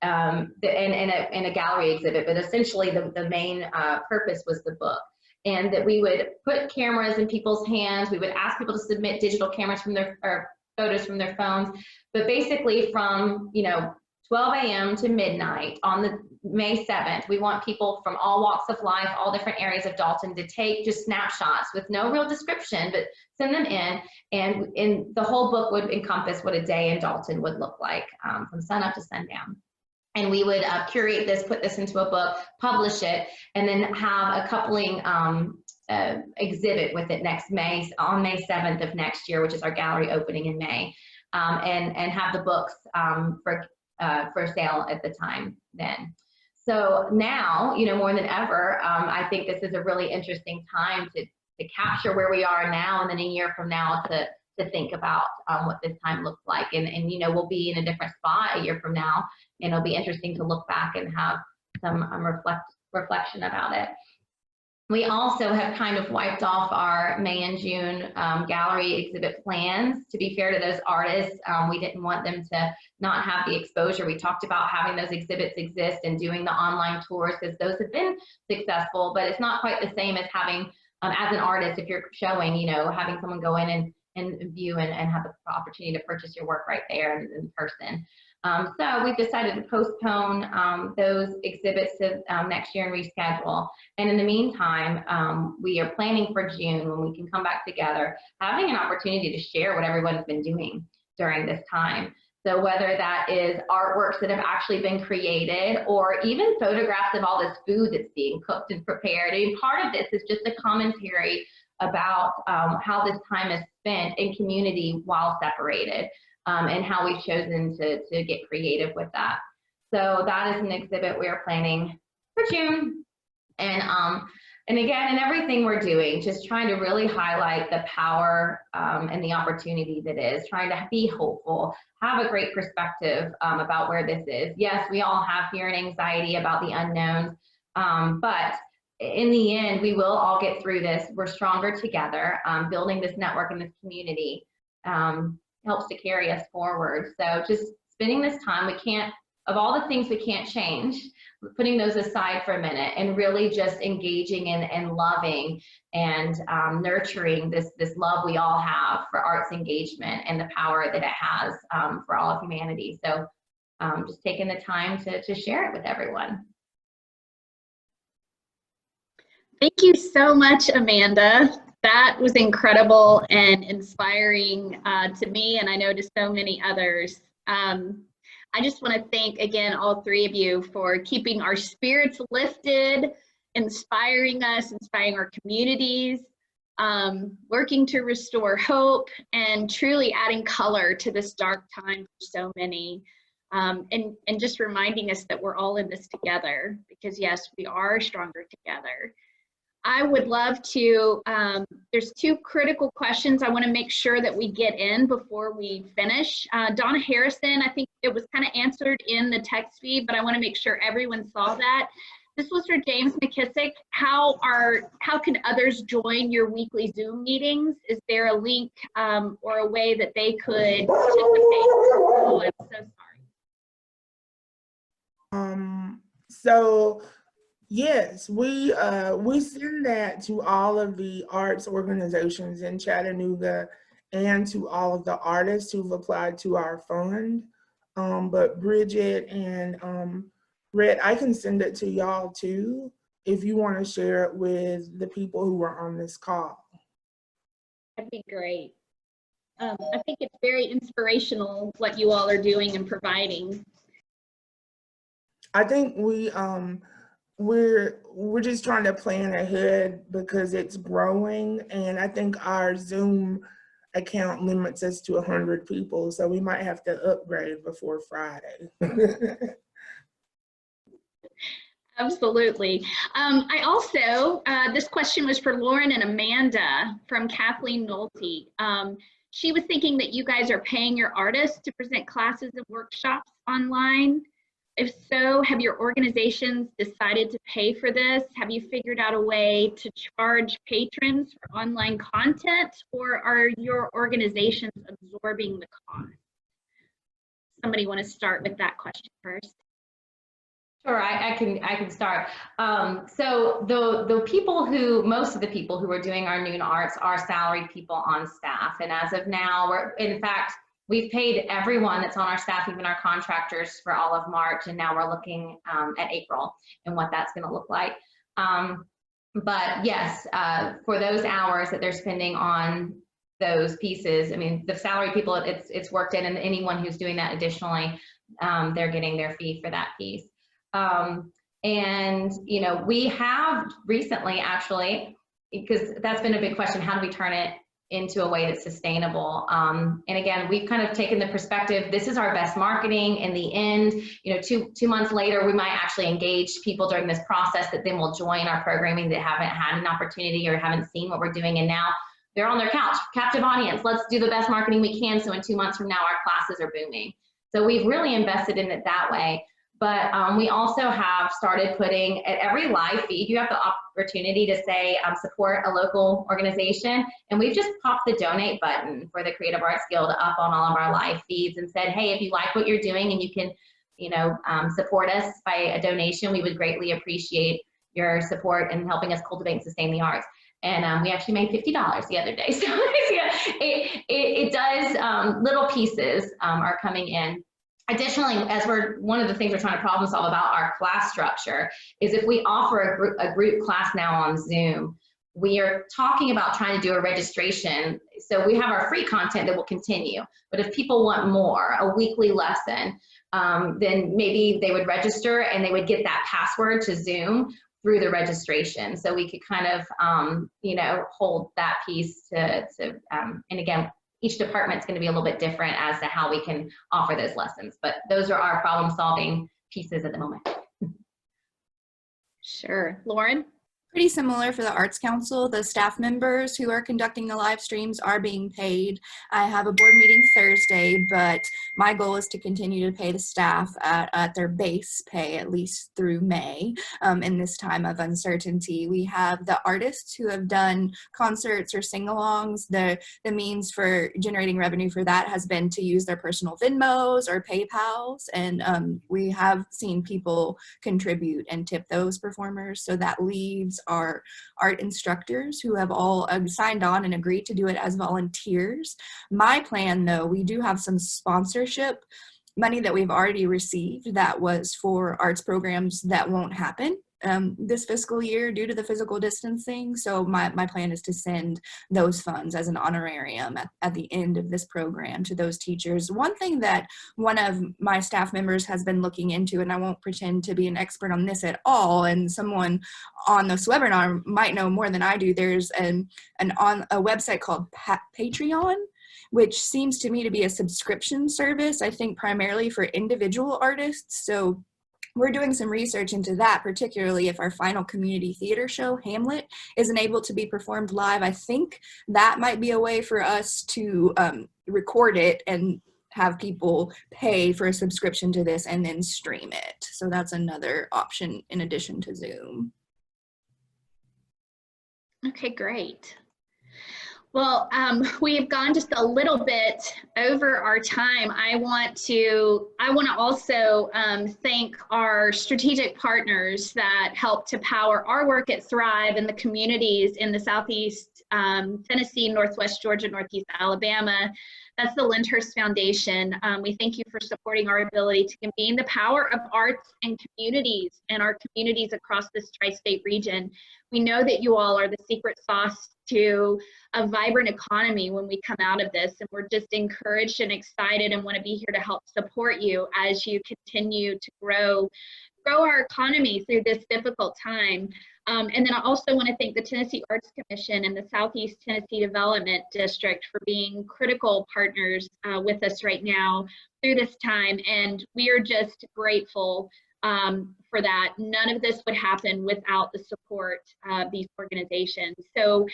and a gallery exhibit, but essentially the main purpose was the book. And that we would put cameras in people's hands. We would ask people to submit digital cameras from their, or photos from their phones. But basically from, you know, 12 a.m. to midnight on the May 7th, we want people from all walks of life, all different areas of Dalton, to take just snapshots with no real description, but send them in. And the whole book would encompass what a day in Dalton would look like from sun up to sundown. And we would curate this, put this into a book, publish it, and then have a coupling exhibit with it on May 7th of next year, which is our gallery opening in May, and have the books for sale at the time then. So now, you know, more than ever, I think this is a really interesting time to capture where we are now, and then a year from now to think about what this time looks like. And you know, we'll be in a different spot a year from now, and it'll be interesting to look back and have some reflection about it. We also have kind of wiped off our May and June gallery exhibit plans. To be fair to those artists, we didn't want them to not have the exposure. We talked about having those exhibits exist and doing the online tours, because those have been successful, but it's not quite the same as having, as an artist, if you're showing, you know, having someone go in and view and have the opportunity to purchase your work right there in person. So we've decided to postpone those exhibits to next year and reschedule. And in the meantime, we are planning for June, when we can come back together, having an opportunity to share what everyone's been doing during this time. So whether that is artworks that have actually been created, or even photographs of all this food that's being cooked and prepared. I mean, part of this is just a commentary about how this time is spent in community while separated. And how we've chosen to get creative with that. So that is an exhibit we are planning for June. And again, in everything we're doing, just trying to really highlight the power and the opportunity that is, trying to be hopeful, have a great perspective about where this is. Yes, we all have fear and anxiety about the unknowns, but in the end, we will all get through this. We're stronger together. Building this network and this community helps to carry us forward. So just spending this time, we can't, of all the things we can't change, putting those aside for a minute and really just engaging in and loving and nurturing this love we all have for arts engagement and the power that it has for all of humanity. So just taking the time to share it with everyone. Thank you so much, Amanda. That was incredible and inspiring to me, and I know to so many others. I just want to thank again all three of you for keeping our spirits lifted, inspiring us, inspiring our communities, working to restore hope, and truly adding color to this dark time for so many. And just reminding us that we're all in this together, because yes, we are stronger together. I would love to, there's two critical questions I want to make sure that we get in before we finish. Donna Harrison, I think it was kind of answered in the text feed, but I want to make sure everyone saw that. This was for James McKissic. How can others join your weekly Zoom meetings? Is there a link or a way that they could participate? Oh, I'm so sorry. So yes, we send that to all of the arts organizations in Chattanooga and to all of the artists who've applied to our fund. But Bridget and Rhett, I can send it to y'all too, if you want to share it with the people who were on this call. That'd be great. I think it's very inspirational what you all are doing and providing. I think we're just trying to plan ahead because it's growing, and I think our Zoom account limits us to 100 people, so we might have to upgrade before Friday. Absolutely. I also, this question was for Lauren and Amanda from Kathleen Nolte. She was thinking that you guys are paying your artists to present classes and workshops online. If so, have your organizations decided to pay for this? Have you figured out a way to charge patrons for online content, or are your organizations absorbing the cost? Somebody want to start with that question first? Sure, I can start. So the people most of the people who are doing our noon arts are salaried people on staff. And as of now, we've paid everyone that's on our staff, even our contractors, for all of March. And now we're looking at April and what that's going to look like. But yes, for those hours that they're spending on those pieces, I mean, the salary people, it's worked in, and anyone who's doing that additionally, they're getting their fee for that piece. And, you know, we have recently actually, because that's been a big question, how do we turn it into a way that's sustainable? And again, we've kind of taken the perspective, this is our best marketing. In the end, you know, two months later, we might actually engage people during this process that then will join our programming that haven't had an opportunity or haven't seen what we're doing. And now they're on their couch, captive audience. Let's do the best marketing we can, so in 2 months from now, our classes are booming. So we've really invested in it that way. But we also have started putting at every live feed, you have the opportunity to say support a local organization. And we've just popped the donate button for the Creative Arts Guild up on all of our live feeds and said, hey, if you like what you're doing and you can, you know, support us by a donation, we would greatly appreciate your support in helping us cultivate and sustain the arts. And we actually made $50 the other day. So yeah, it does, little pieces are coming in. Additionally, one of the things we're trying to problem solve about our class structure is if we offer a group class now on Zoom, we are talking about trying to do a registration. So we have our free content that will continue, but if people want more, a weekly lesson, then maybe they would register and they would get that password to Zoom through the registration. So we could kind of, you know, hold that piece and again, each department's going to be a little bit different as to how we can offer those lessons, but those are our problem solving pieces at the moment. Sure. Lauren? Pretty similar for the Arts Council. The staff members who are conducting the live streams are being paid. I have a board meeting Thursday, but my goal is to continue to pay the staff at their base pay, at least through May, in this time of uncertainty. We have the artists who have done concerts or sing-alongs. The means for generating revenue for that has been to use their personal Venmos or PayPals, and we have seen people contribute and tip those performers, so that leaves our art instructors who have all signed on and agreed to do it as volunteers. My plan, though, we do have some sponsorship money that we've already received that was for arts programs that won't happen this fiscal year due to the physical distancing. So my plan is to send those funds as an honorarium at the end of this program to those teachers. One thing that one of my staff members has been looking into, and I won't pretend to be an expert on this at all, and someone on this webinar might know more than I do, there's a website called Patreon, which seems to me to be a subscription service, I think primarily for individual artists. So we're doing some research into that, particularly if our final community theater show, Hamlet, isn't able to be performed live. I think that might be a way for us to record it and have people pay for a subscription to this and then stream it. So that's another option in addition to Zoom. Okay, great. Well, we've gone just a little bit over our time. I want to also thank our strategic partners that help to power our work at Thrive and the communities in the Southeast Tennessee, Northwest Georgia, Northeast Alabama. That's the Lyndhurst Foundation. We thank you for supporting our ability to convene the power of arts and communities and our communities across this tri-state region. We know that you all are the secret sauce to a vibrant economy when we come out of this, and we're just encouraged and excited and want to be here to help support you as you continue to grow our economy through this difficult time. And then I also want to thank the Tennessee Arts Commission and the Southeast Tennessee Development District for being critical partners with us right now through this time. And we are just grateful for that. None of this would happen without the support of these organizations. So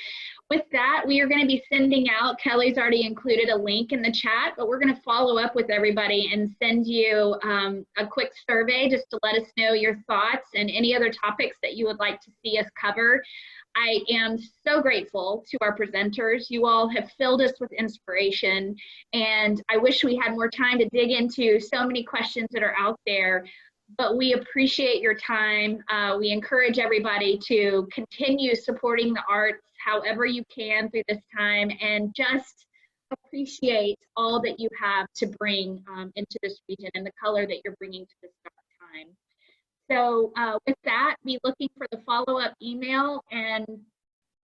with that, we are going to be sending out, Kelly's already included a link in the chat, but we're going to follow up with everybody and send you a quick survey just to let us know your thoughts and any other topics that you would like to see us cover. I am so grateful to our presenters. You all have filled us with inspiration, and I wish we had more time to dig into so many questions that are out there. But we appreciate your time. We encourage everybody to continue supporting the arts however you can through this time, and just appreciate all that you have to bring into this region and the color that you're bringing to this dark time. So with that, be looking for the follow-up email. And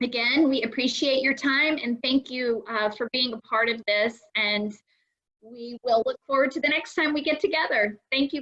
again, we appreciate your time and thank you for being a part of this. And we will look forward to the next time we get together. Thank you.